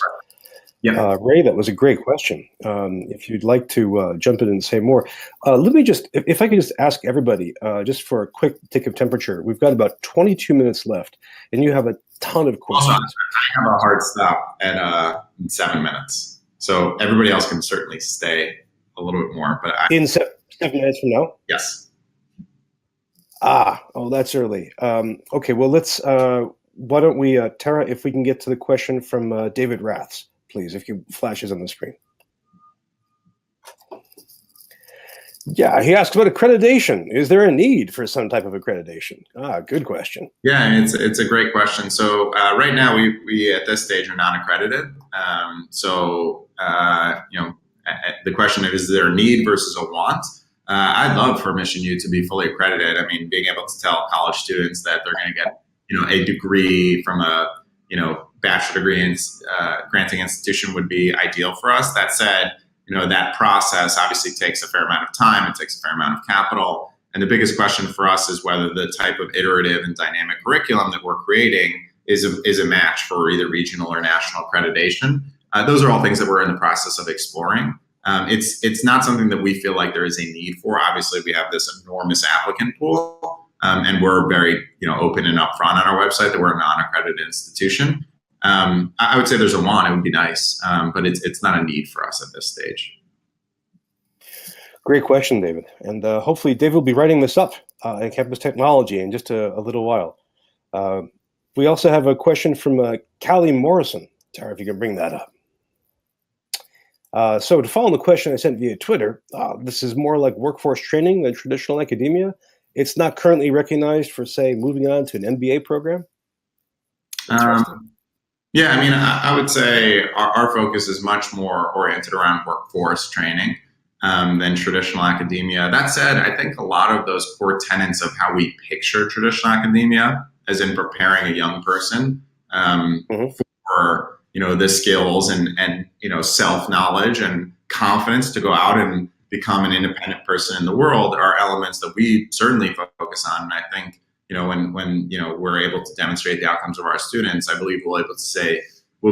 S2: Yeah.
S1: Ray, that was a great question. If you'd like to jump in and say more, let me just, if I could just ask everybody, just for a quick take of temperature, we've got about 22 minutes left, and you have a ton of questions.
S2: I have a hard stop at in 7 minutes, so everybody else can certainly stay a little bit more. But
S1: in 7 minutes from now?
S2: Yes.
S1: Oh, that's early. Okay, well, let's, why don't we, Tara, if we can get to the question from David Raths. Please, if you flashes on the screen. Yeah, he asks about accreditation. Is there a need for some type of accreditation? Good question.
S2: Yeah, it's a great question. So right now we at this stage are non-accredited. The question is there a need versus a want? I'd love for MissionU to be fully accredited. I mean, being able to tell college students that they're going to get a degree from a bachelor degree granting institution would be ideal for us. That said, that process obviously takes a fair amount of time. It takes a fair amount of capital. And the biggest question for us is whether the type of iterative and dynamic curriculum that we're creating is a match for either regional or national accreditation. Those are all things that we're in the process of exploring. It's not something that we feel like there is a need for. Obviously, we have this enormous applicant pool, and we're very open and upfront on our website that we're a non-accredited institution. I would say there's a want. It would be nice, but it's not a need for us at this stage.
S1: Great question, David. And hopefully David will be writing this up in Campus Technology in just a little while. We also have a question from Callie Morrison. Tara, if you can bring that up. So to follow the question I sent via Twitter, this is more like workforce training than traditional academia. It's not currently recognized for, say, moving on to an MBA program?
S2: Yeah, I mean, I would say our focus is much more oriented around workforce training than traditional academia. That said, I think a lot of those core tenets of how we picture traditional academia, as in preparing a young person for the skills and self-knowledge and confidence to go out and become an independent person in the world, are elements that we certainly focus on. And I think when we're able to demonstrate the outcomes of our students, I believe we'll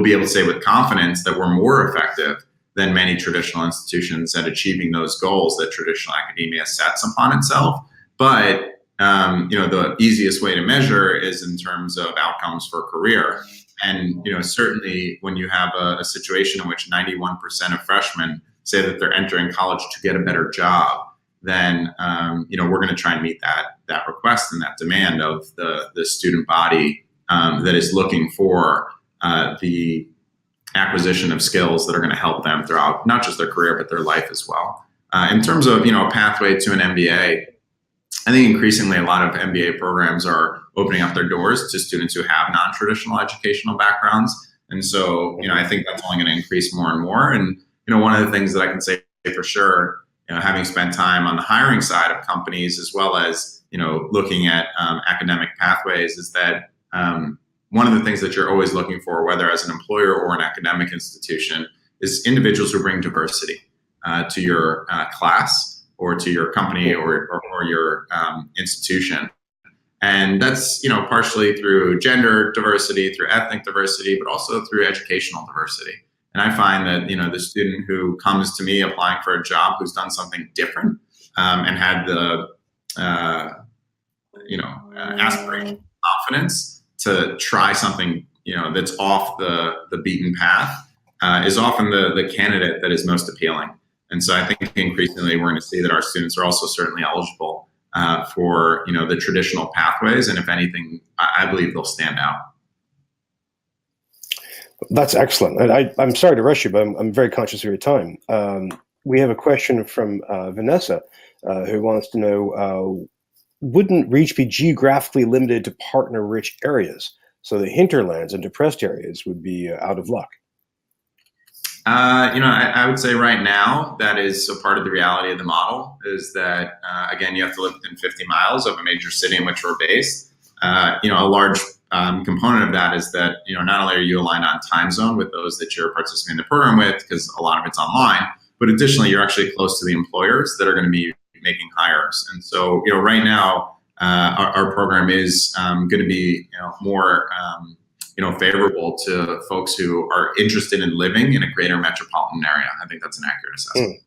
S2: be able to say with confidence that we're more effective than many traditional institutions at achieving those goals that traditional academia sets upon itself. But the easiest way to measure is in terms of outcomes for career. And certainly when you have a situation in which 91% of freshmen say that they're entering college to get a better job, then we're going to try and meet that request and that demand of the student body that is looking for the acquisition of skills that are going to help them throughout not just their career but their life as well. In terms of a pathway to an MBA, I think increasingly a lot of MBA programs are opening up their doors to students who have non-traditional educational backgrounds, and so I think that's only going to increase more and more. And one of the things that I can say for sure, having spent time on the hiring side of companies as well as looking at academic pathways, is that one of the things that you're always looking for, whether as an employer or an academic institution, is individuals who bring diversity. to your class or to your company or your institution. And that's, partially through gender diversity, through ethnic diversity, but also through educational diversity. And I find that, the student who comes to me applying for a job who's done something different and had the, aspiration, confidence to try something, that's off the beaten path is often the candidate that is most appealing. And so I think increasingly we're going to see that our students are also certainly eligible for the traditional pathways, and if anything, I believe they'll stand out.
S1: That's excellent. And I'm sorry to rush you, but I'm very conscious of your time. We have a question from Vanessa, who wants to know, wouldn't reach be geographically limited to partner-rich areas, so the hinterlands and depressed areas would be out of luck?
S2: I would say right now that is a part of the reality of the model is that, again, you have to live within 50 miles of a major city in which we're based. A large component of that is that, not only are you aligned on time zone with those that you're participating in the program with, because a lot of it's online, but additionally, you're actually close to the employers that are going to be making hires. And so, right now, our program is going to be, more favorable to folks who are interested in living in a greater metropolitan area. I think that's an accurate assessment.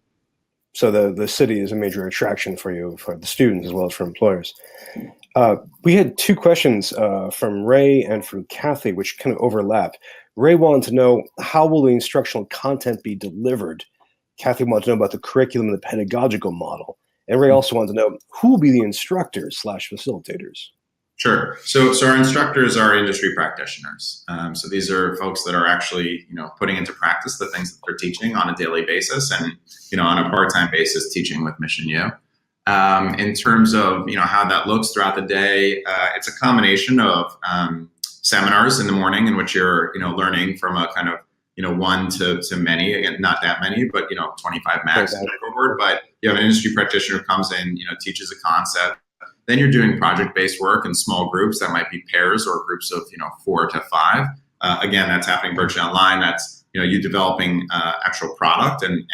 S1: So the city is a major attraction for you, for the students as well as for employers. We had two questions from Ray and from Kathy, which kind of overlap. Ray wanted to know, how will the instructional content be delivered? Kathy wanted to know about the curriculum and the pedagogical model. And Ray also wanted to know, who will be the instructors/facilitators?
S2: Sure. So our instructors are industry practitioners. So these are folks that are actually, putting into practice the things that they're teaching on a daily basis and, on a part-time basis teaching with MissionU. In terms of, how that looks throughout the day, it's a combination of seminars in the morning in which you're, learning from a kind of, one to many, again, not that many, but, 25 max cohort. But you have an industry practitioner who comes in, teaches a concept. Then you're doing project-based work in small groups that might be pairs or groups of 4 to 5. Again, that's happening virtually online. That's you developing actual product and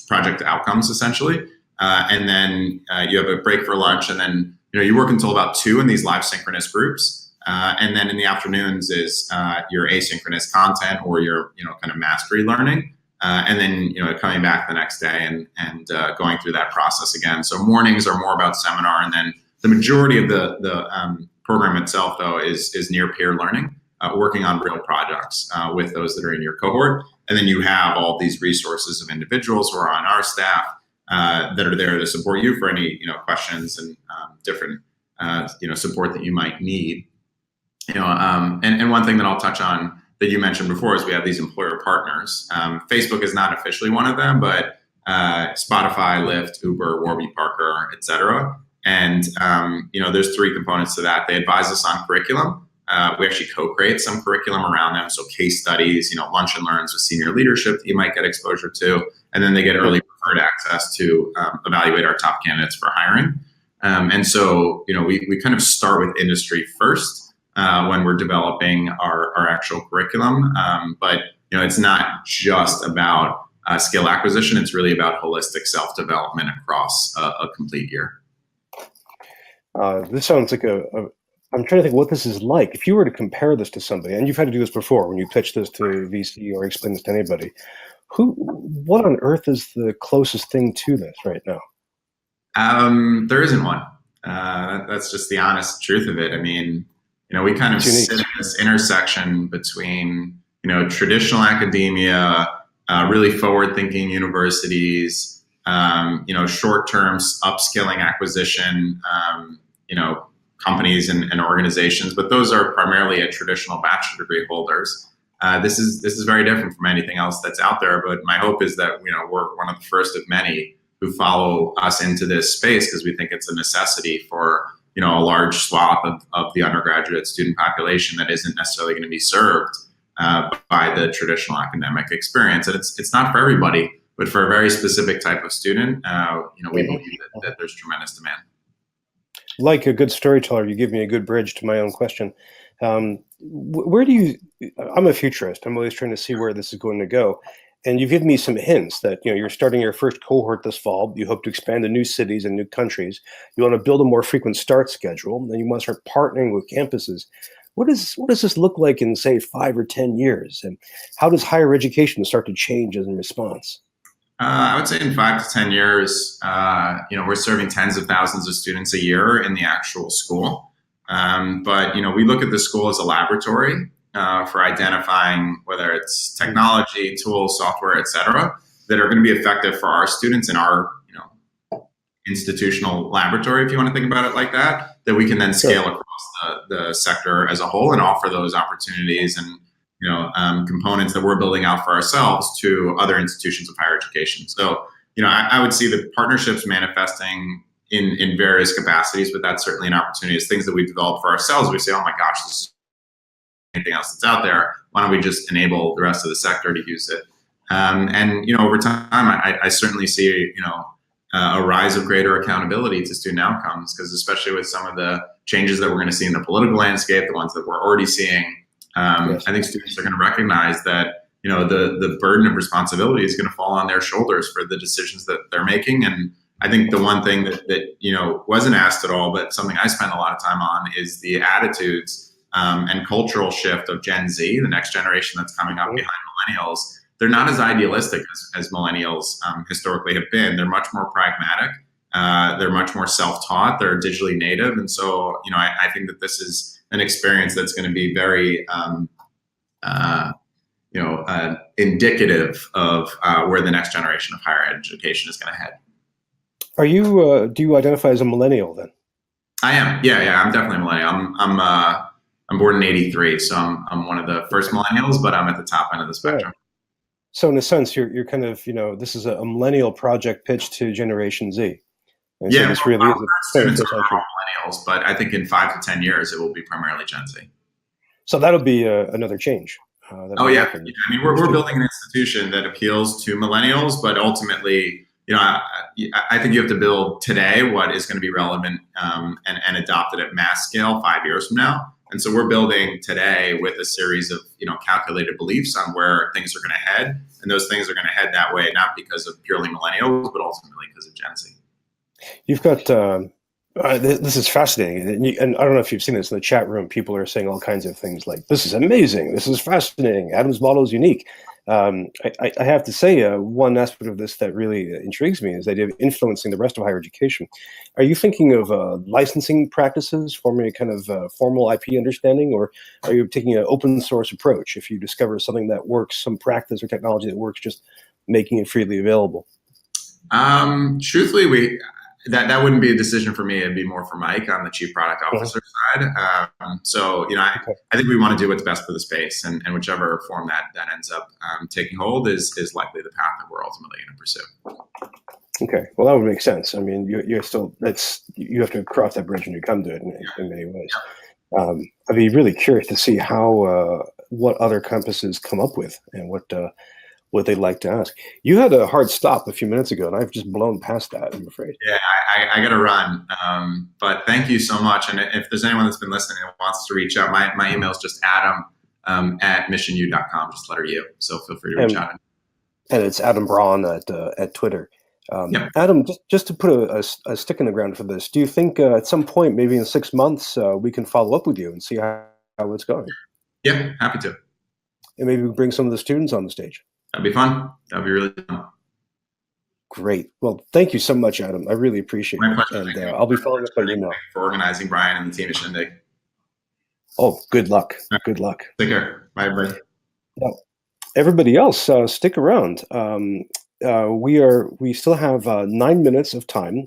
S2: project outcomes essentially. And then you have a break for lunch, and then you work until about 2 in these live synchronous groups. And then in the afternoons is your asynchronous content or your kind of mastery learning. And then coming back the next day and going through that process again. So mornings are more about seminar, and then the majority of the program itself, though, is near peer learning, working on real projects with those that are in your cohort. And then you have all these resources of individuals who are on our staff that are there to support you for any questions and different support that you might need. And one thing that I'll touch on that you mentioned before is we have these employer partners. Facebook is not officially one of them, but Spotify, Lyft, Uber, Warby Parker, et cetera. And, there's 3 components to that. They advise us on curriculum. We actually co-create some curriculum around them. So case studies, lunch and learns with senior leadership that you might get exposure to. And then they get early preferred access to evaluate our top candidates for hiring. And so, we kind of start with industry first. When we're developing our actual curriculum. But, it's not just about skill acquisition. It's really about holistic self-development across a complete year.
S1: This sounds like I'm trying to think what this is like. If you were to compare this to somebody, and you've had to do this before when you pitch this to VC or explain this to anybody, what on earth is the closest thing to this right now?
S2: There isn't one. That's just the honest truth of it. I mean, we kind of sit in this intersection between, traditional academia, really forward-thinking universities, short-term upskilling acquisition, companies and organizations, but those are primarily at traditional bachelor degree holders. This is very different from anything else that's out there. But my hope is that we're one of the first of many who follow us into this space because we think it's a necessity for a large swath of the undergraduate student population that isn't necessarily going to be served by the traditional academic experience. And it's not for everybody, but for a very specific type of student, we believe that there's tremendous demand.
S1: Like a good storyteller, you give me a good bridge to my own question. I'm a futurist. I'm always trying to see where this is going to go. And you've given me some hints that you're starting your first cohort this fall. You hope to expand to new cities and new countries. You want to build a more frequent start schedule, and you want to start partnering with campuses. What does this look like in, say, 5 or 10 years? And how does higher education start to change as a response?
S2: I would say in 5 to 10 years, we're serving tens of thousands of students a year in the actual school. But we look at the school as a laboratory for identifying whether it's technology, tools, software, et cetera, that are going to be effective for our students in our institutional laboratory, if you want to think about it like that, that we can then scale across the sector as a whole and offer those opportunities and components that we're building out for ourselves to other institutions of higher education. So, I would see the partnerships manifesting in various capacities, but that's certainly an opportunity. It's things that we develop for ourselves. We say, oh my gosh, this is anything else that's out there. Why don't we just enable the rest of the sector to use it? Over time, I certainly see, a rise of greater accountability to student outcomes, because especially with some of the changes that we're going to see in the political landscape, the ones that we're already seeing, I think students are going to recognize that the burden of responsibility is going to fall on their shoulders for the decisions that they're making. And I think the one thing that wasn't asked at all, but something I spend a lot of time on, is the attitudes and cultural shift of Gen Z, the next generation that's coming up behind millennials. They're not as idealistic as millennials historically have been. They're much more pragmatic. They're much more self-taught. They're digitally native. And so, I think that this is an experience that's going to be very, indicative of where the next generation of higher education is going to head.
S1: Are you? Do you identify as a millennial then?
S2: I am. Yeah. I'm definitely a millennial. I'm born in '83, so I'm one of the first millennials, but I'm at the top end of the spectrum.
S1: Right. So in a sense, you're kind of, this is a millennial project pitch to Generation Z. And
S2: yeah,
S1: so this really is
S2: students are all millennials, but I think in 5 to 10 years it will be primarily Gen Z.
S1: So that'll be another change.
S2: Oh yeah, I mean we're building an institution that appeals to millennials, but ultimately, I think you have to build today what is going to be relevant and adopted at mass scale 5 years from now. And so we're building today with a series of calculated beliefs on where things are going to head, and those things are going to head that way not because of purely millennials, but ultimately because of Gen Z.
S1: You've got this is fascinating, and I don't know if you've seen this in the chat room. People are saying all kinds of things like, "This is amazing. This is fascinating. Adam's model is unique." I have to say, one aspect of this that really intrigues me is the idea of influencing the rest of higher education. Are you thinking of licensing practices, forming a kind of formal IP understanding, or are you taking an open source approach? If you discover something that works, some practice or technology that works, just making it freely available?
S2: Truthfully, that wouldn't be a decision for me. It'd be more for Mike on the chief product officer side. I think we want to do what's best for the space, and whichever form that ends up taking hold is likely the path that we're ultimately going to pursue.
S1: Okay, well that would make sense. I mean, you have to cross that bridge when you come to it in many ways. I'd be really curious to see what other campuses come up with and what they'd like to ask. You had a hard stop a few minutes ago, and I've just blown past that, I'm afraid.
S2: Yeah, I got to run. But thank you so much. And if there's anyone that's been listening and wants to reach out, my email is just adam at missionu.com, just letter U. So feel free to reach out.
S1: And it's Adam Braun at Twitter. Adam, just to put a stick in the ground for this, do you think at some point, maybe in 6 months, we can follow up with you and see how it's going?
S2: Yeah, happy to.
S1: And maybe we bring some of the students on the stage.
S2: That'd be fun. That'd be really fun.
S1: Great. Well, thank you so much, Adam. I really appreciate it. And I'll be following up by email.
S2: For organizing Brian and the team at Shindig.
S1: Oh, good luck. Good luck.
S2: Take care. Bye, everybody.
S1: Well, everybody else, stick around. We still have 9 minutes of time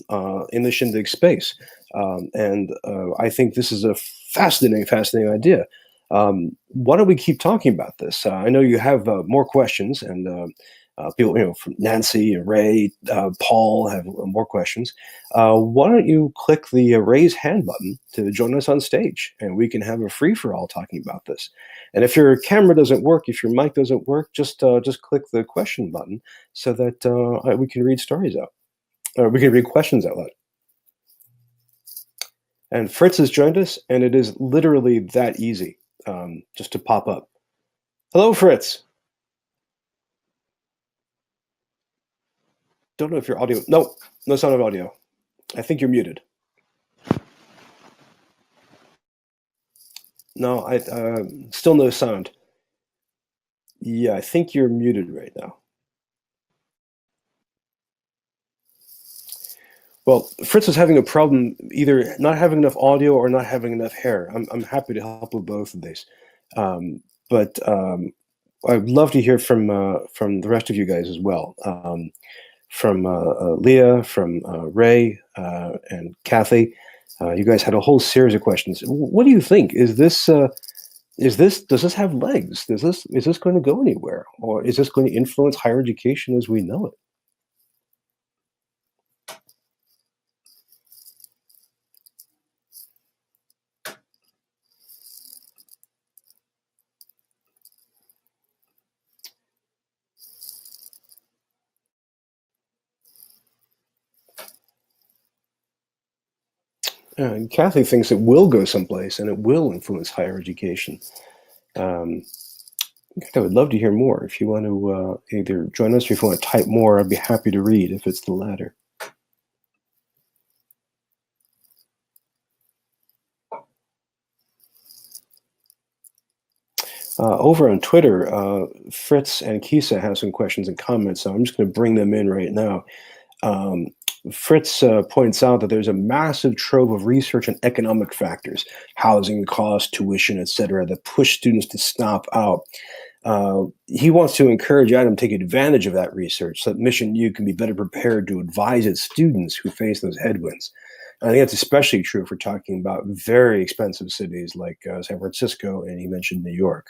S1: in the Shindig space. And I think this is a fascinating idea. Why don't we keep talking about this? I know you have more questions, and people, from Nancy and Ray, Paul have more questions. Why don't you click the raise hand button to join us on stage, and we can have a free for all talking about this. And if your camera doesn't work, if your mic doesn't work, just click the question button so that we can read stories out, or we can read questions out loud. And Fritz has joined us, and it is literally that easy. Just to pop up. Hello, Fritz. don't know if your audio. No, no sound of audio. I think you're muted. No, I still no sound. Yeah, I think you're muted right now. Well, Fritz is having a problem either not having enough audio or not having enough hair. I'm happy to help with both of these, but I'd love to hear from the rest of you guys as well. From Leah, from Ray, and Kathy. You guys had a whole series of questions. What do you think? Does this have legs? Is this going to go anywhere, or is this going to influence higher education as we know it? Kathy thinks it will go someplace and it will influence higher education. I would love to hear more. If you want to either join us or if you want to type more, I'd be happy to read if it's the latter. Over on Twitter, Fritz and Kisa have some questions and comments, so I'm just going to bring them in right now. Fritz points out that there's a massive trove of research and economic factors, housing costs, tuition, etc., that push students to stop out. He wants to encourage Adam to take advantage of that research so that MissionU can be better prepared to advise its students who face those headwinds. I think that's especially true if we're talking about very expensive cities like San Francisco, and he mentioned New York.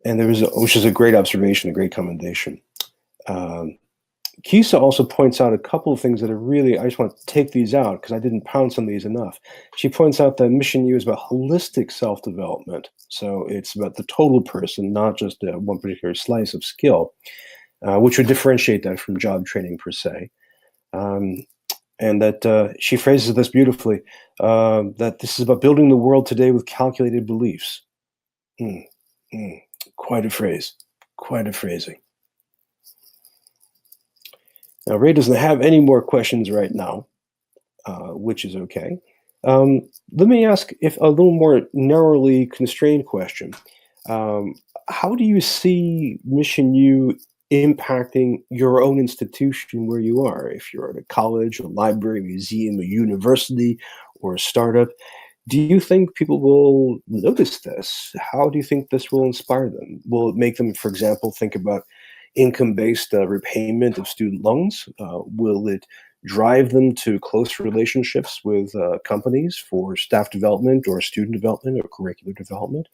S1: And which is a great observation, a great commendation. Kisa also points out a couple of things that are really, I just want to take these out because I didn't pounce on these enough. She points out that MissionU is about holistic self-development. So it's about the total person, not just one particular slice of skill, which would differentiate that from job training per se. And that she phrases this beautifully, that this is about building the world today with calculated beliefs. Quite a phrase, quite a phrasing. Now, Ray doesn't have any more questions right now, which is okay. Let me ask if a little more narrowly constrained question. How do you see MissionU impacting your own institution where you are? If you're at a college, a library, a museum, a university, or a startup, do you think people will notice this? How do you think this will inspire them? Will it make them, for example, think about income-based repayment of student loans? Will it drive them to close relationships with companies for staff development or student development or curricular development?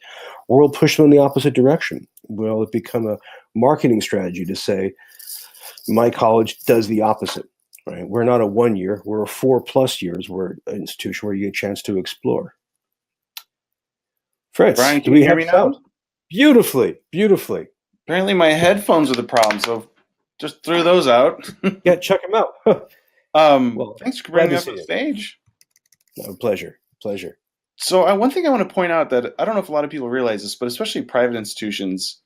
S1: Or will it push them in the opposite direction? Will it become a marketing strategy to say, my college does the opposite? Right? We're not a 1 year, we're a 4+ years. We're an institution where you get a chance to explore. Fritz,
S3: Brian, can you hear me now?
S1: Beautifully, beautifully.
S3: Apparently my headphones are the problem, so just threw those out.
S1: Yeah, check them out.
S3: Well, thanks for bringing me up on stage.
S1: No, pleasure.
S3: So one thing I want to point out that I don't know if a lot of people realize this, but especially private institutions,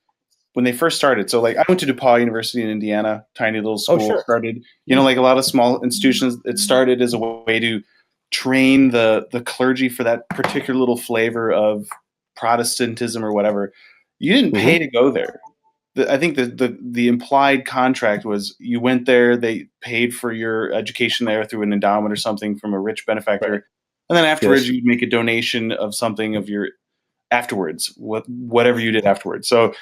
S3: when they first started. So like I went to DePaul University in Indiana, tiny little school.
S1: Sure.
S3: Started, like a lot of small institutions, it started as a way to train the clergy for that particular little flavor of Protestantism or whatever. You didn't pay to go there. I think the implied contract was you went there, they paid for your education there through an endowment or something from a rich benefactor. Right. And then afterwards, you'd make a donation of something of your afterwards, whatever you did afterwards. So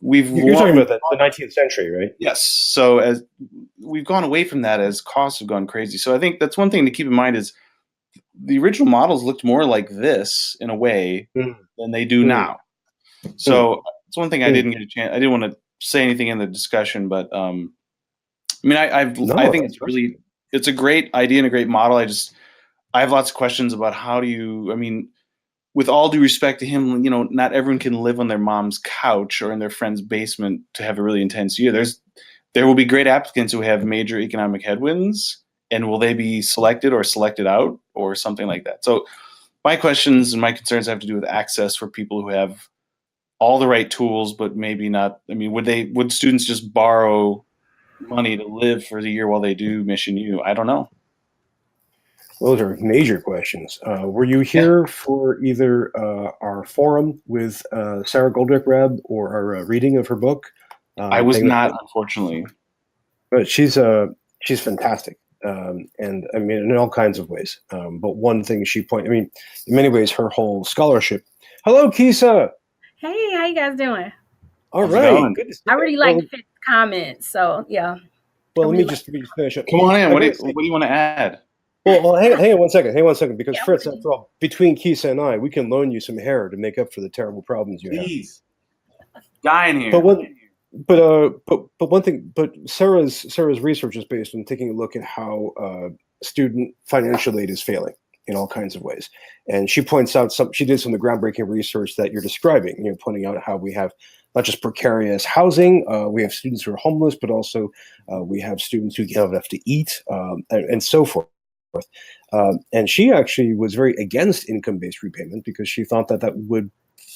S3: you're
S1: talking about the 19th century, right?
S3: Yes. So as we've gone away from that as costs have gone crazy. So I think that's one thing to keep in mind is the original models looked more like this in a way than they do now. So it's one thing I didn't get a chance. I didn't want to say anything in the discussion, but I mean, I think it's a great idea and a great model. I have lots of questions about how do you, I mean, with all due respect to him, not everyone can live on their mom's couch or in their friend's basement to have a really intense year. There will be great applicants who have major economic headwinds, and will they be selected or selected out or something like that? So my questions and my concerns have to do with access for people who have all the right tools, but maybe not. I mean, would students just borrow money to live for the year while they do MissionU? I don't know.
S1: Those are major questions. Were you
S3: Yeah,
S1: here for either our forum with Sarah Goldrick-Reb or our reading of her book?
S3: I was
S1: Paying the
S3: not,
S1: Price?
S3: unfortunately.
S1: But she's fantastic, and I mean in all kinds of ways. But one thing I mean, in many ways, her whole scholarship. Hello, Kisa.
S4: Hey, how you guys doing?
S1: All
S3: How's it
S1: right,
S3: going?
S1: good to see
S4: I
S1: you.
S4: really liked Fitz's comments, so yeah, I
S1: Well,
S4: really
S1: let me just finish up.
S3: Come on in.
S1: I
S3: What do
S1: gotta say,
S3: you want to add?
S1: well, hang on one second. Hang on one second, because
S4: yeah,
S1: Fritz,
S4: really.
S1: after all, between Kisa and I, we can loan you some hair to make up for the terrible problems you have.
S3: Please, guy in here.
S1: But one thing, but Sarah's research is based on taking a look at how student financial aid is failing in all kinds of ways, and she points out she did some of the groundbreaking research that you're describing. Pointing out how we have not just precarious housing, we have students who are homeless, but also we have students who don't have enough to eat, and so forth. And she actually was very against income-based repayment because she thought that that would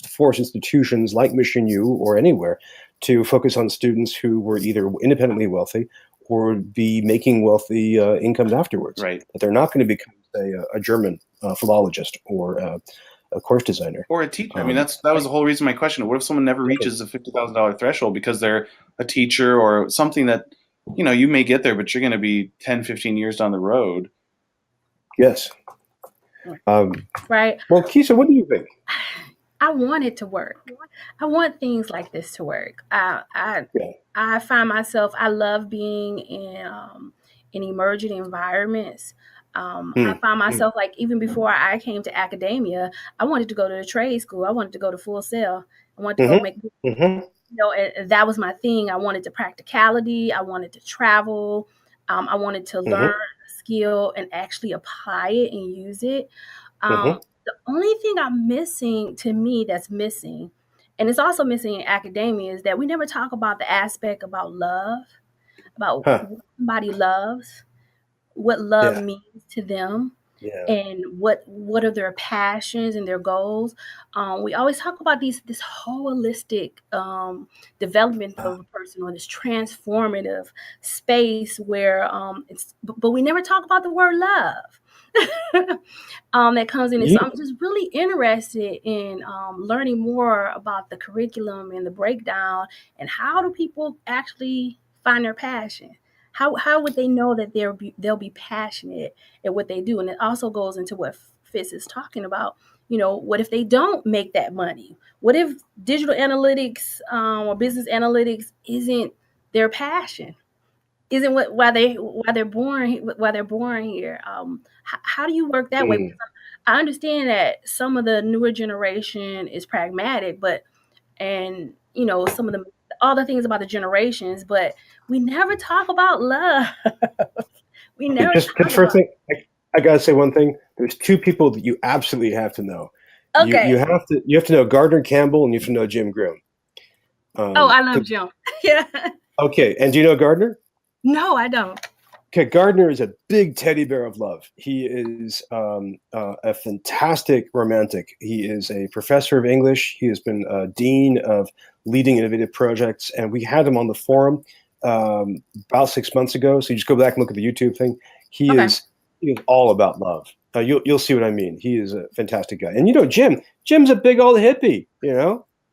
S1: force institutions like MissionU or anywhere to focus on students who were either independently wealthy or be making wealthy incomes afterwards.
S3: Right.
S1: That they're not going to become, say, a German philologist or a course designer.
S3: Or a teacher. I mean, that was the whole reason my question. What if someone never reaches the $50,000 threshold because they're a teacher or something that, you may get there, but you're going to be 10, 15 years down the road.
S1: Yes.
S4: Right.
S1: Well, Kisa, what do you think?
S4: I want it to work. I want things like this to work. I find myself. I love being in emerging environments. I find myself like even before I came to academia, I wanted to go to the trade school. I wanted to go to Full Sail. I wanted to go make. And that was my thing. I wanted the practicality. I wanted to travel. I wanted to learn a skill and actually apply it and use it. The only thing that's missing, and it's also missing in academia, is that we never talk about the aspect about love, about what somebody loves, what love means to them, and what are their passions and their goals. We always talk about this holistic development of a person, or this transformative space where but we never talk about the word love. That comes in. And so I'm just really interested in learning more about the curriculum and the breakdown, and how do people actually find their passion? How would they know that they'll be passionate at what they do? And it also goes into what Fitz is talking about. What if they don't make that money? What if digital analytics or business analytics isn't their passion? Isn't why they're born here? How do you work that way? Because I understand that some of the newer generation is pragmatic, and some of the all the things about the generations, but we never talk about love. We never
S1: Just
S4: talk
S1: first
S4: about.
S1: thing, I gotta say one thing. There's two people that you absolutely have to know.
S4: Okay.
S1: You have to know Gardner Campbell, and you have to know Jim Grimm.
S4: I love Jim. Yeah.
S1: Okay, and do you know Gardner?
S4: No, I don't.
S1: Okay, Gardner is a big teddy bear of love. He is a fantastic romantic. He is a professor of English. He has been dean of leading innovative projects, and we had him on the forum about 6 months ago. So you just go back and look at the YouTube thing. He is all about love. You'll see what I mean. He is a fantastic guy, and Jim's a big old hippie.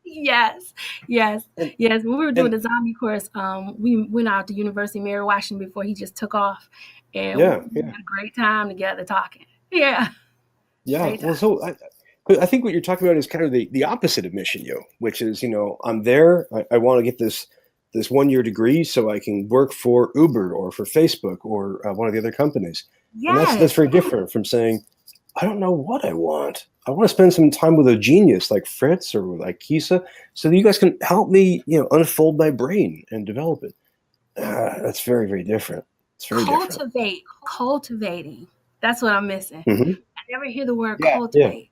S4: Yes. When we were doing the zombie course, we went out to University of Mary Washington before he just took off, and we had a great time together talking. Yeah.
S1: Well, so I think what you're talking about is kind of the opposite of MissionU, which is I'm there. I want to get this 1 year degree so I can work for Uber or for Facebook or one of the other companies.
S4: Yes.
S1: And that's very different from saying, I don't know what I want. I want to spend some time with a genius like Fritz or like Kisa so that you guys can help me, unfold my brain and develop it. That's very, very different. It's very different.
S4: Cultivating. That's what I'm missing.
S1: Mm-hmm.
S4: I never hear the word cultivate.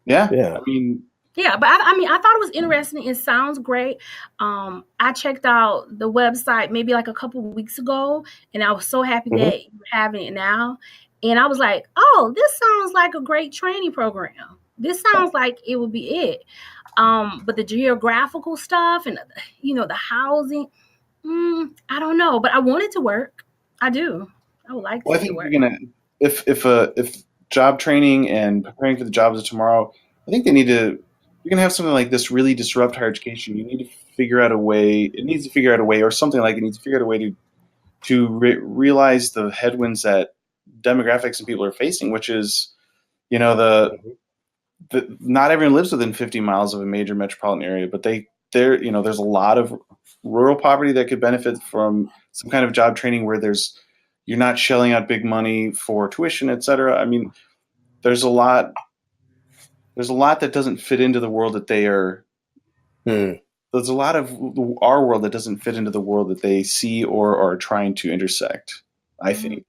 S3: Yeah. I mean,
S4: yeah, but I thought it was interesting. It sounds great. I checked out the website maybe like a couple of weeks ago, and I was so happy that you're having it now. And I was like, oh, this sounds like a great training program. this sounds like it would be it. But the geographical stuff and the housing, I don't know. But I want it to work. I do. I would like to
S3: Well, I
S4: see it
S3: think
S4: work.
S3: you're gonna if job training and preparing for the jobs of tomorrow, I think they need to. You're gonna have something like this really disrupt higher education. You need to figure out a way. It needs to figure out a way, or something like it needs to figure out a way to realize the headwinds that demographics and people are facing, which is, the not everyone lives within 50 miles of a major metropolitan area, but there's a lot of rural poverty that could benefit from some kind of job training where you're not shelling out big money for tuition, et cetera. I mean, there's a lot that doesn't fit into the world that they are. There's a lot of our world that doesn't fit into the world that they see or are trying to intersect, I think.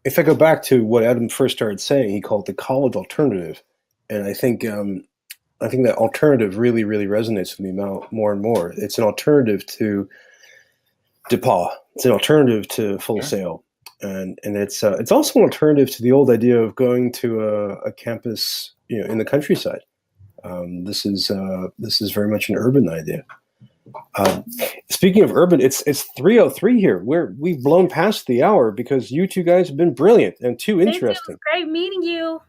S1: If I go back to what Adam first started saying, he called it the college alternative. And I think that alternative really, really resonates with me more and more. It's an alternative to DePauw. It's an alternative to Full Sail. And it's also an alternative to the old idea of going to a campus, in the countryside. This is very much an urban idea. Speaking of urban, it's 3:03 here. We've blown past the hour because you two guys have been brilliant and too interesting.
S4: It was great meeting you.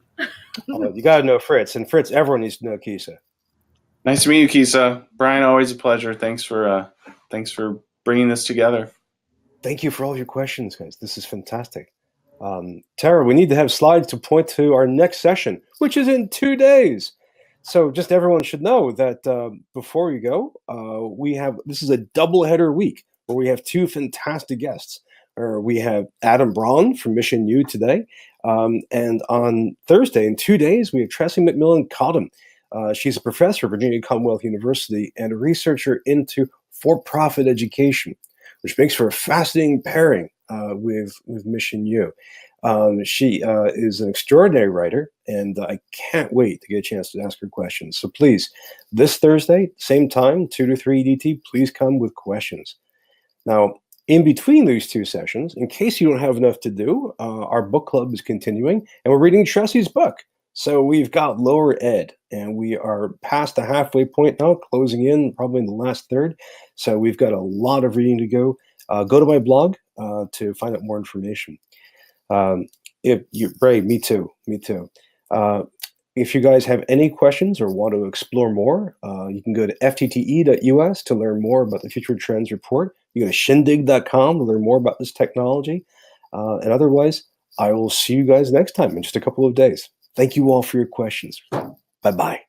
S1: You got to know Fritz, and Fritz, everyone needs to know Kisa.
S3: Nice to meet you, Kisa. Brian, always a pleasure. Thanks for bringing this together.
S1: Thank you for all of your questions, guys. This is fantastic. Tara, we need to have slides to point to our next session, which is in 2 days. So just everyone should know that before we go, this is a double-header week where we have two fantastic guests. We have Adam Braun from MissionU today, and on Thursday, in 2 days, we have Tressie McMillan Cottom. She's a professor at Virginia Commonwealth University and a researcher into for-profit education, which makes for a fascinating pairing with MissionU. She is an extraordinary writer, and I can't wait to get a chance to ask her questions. So please, this Thursday, same time, 2 to 3 EDT, please come with questions. Now, in between these two sessions, in case you don't have enough to do, our book club is continuing, and we're reading Tressie's book. So we've got Lower Ed, and we are past the halfway point now, closing in probably in the last third. So we've got a lot of reading to go. Go to my blog to find out more information. Me too. If you guys have any questions or want to explore more, you can go to ftte.us to learn more about the Future Trends Report. You go to shindig.com to learn more about this technology. And otherwise, I will see you guys next time in just a couple of days. Thank you all for your questions. Bye-bye.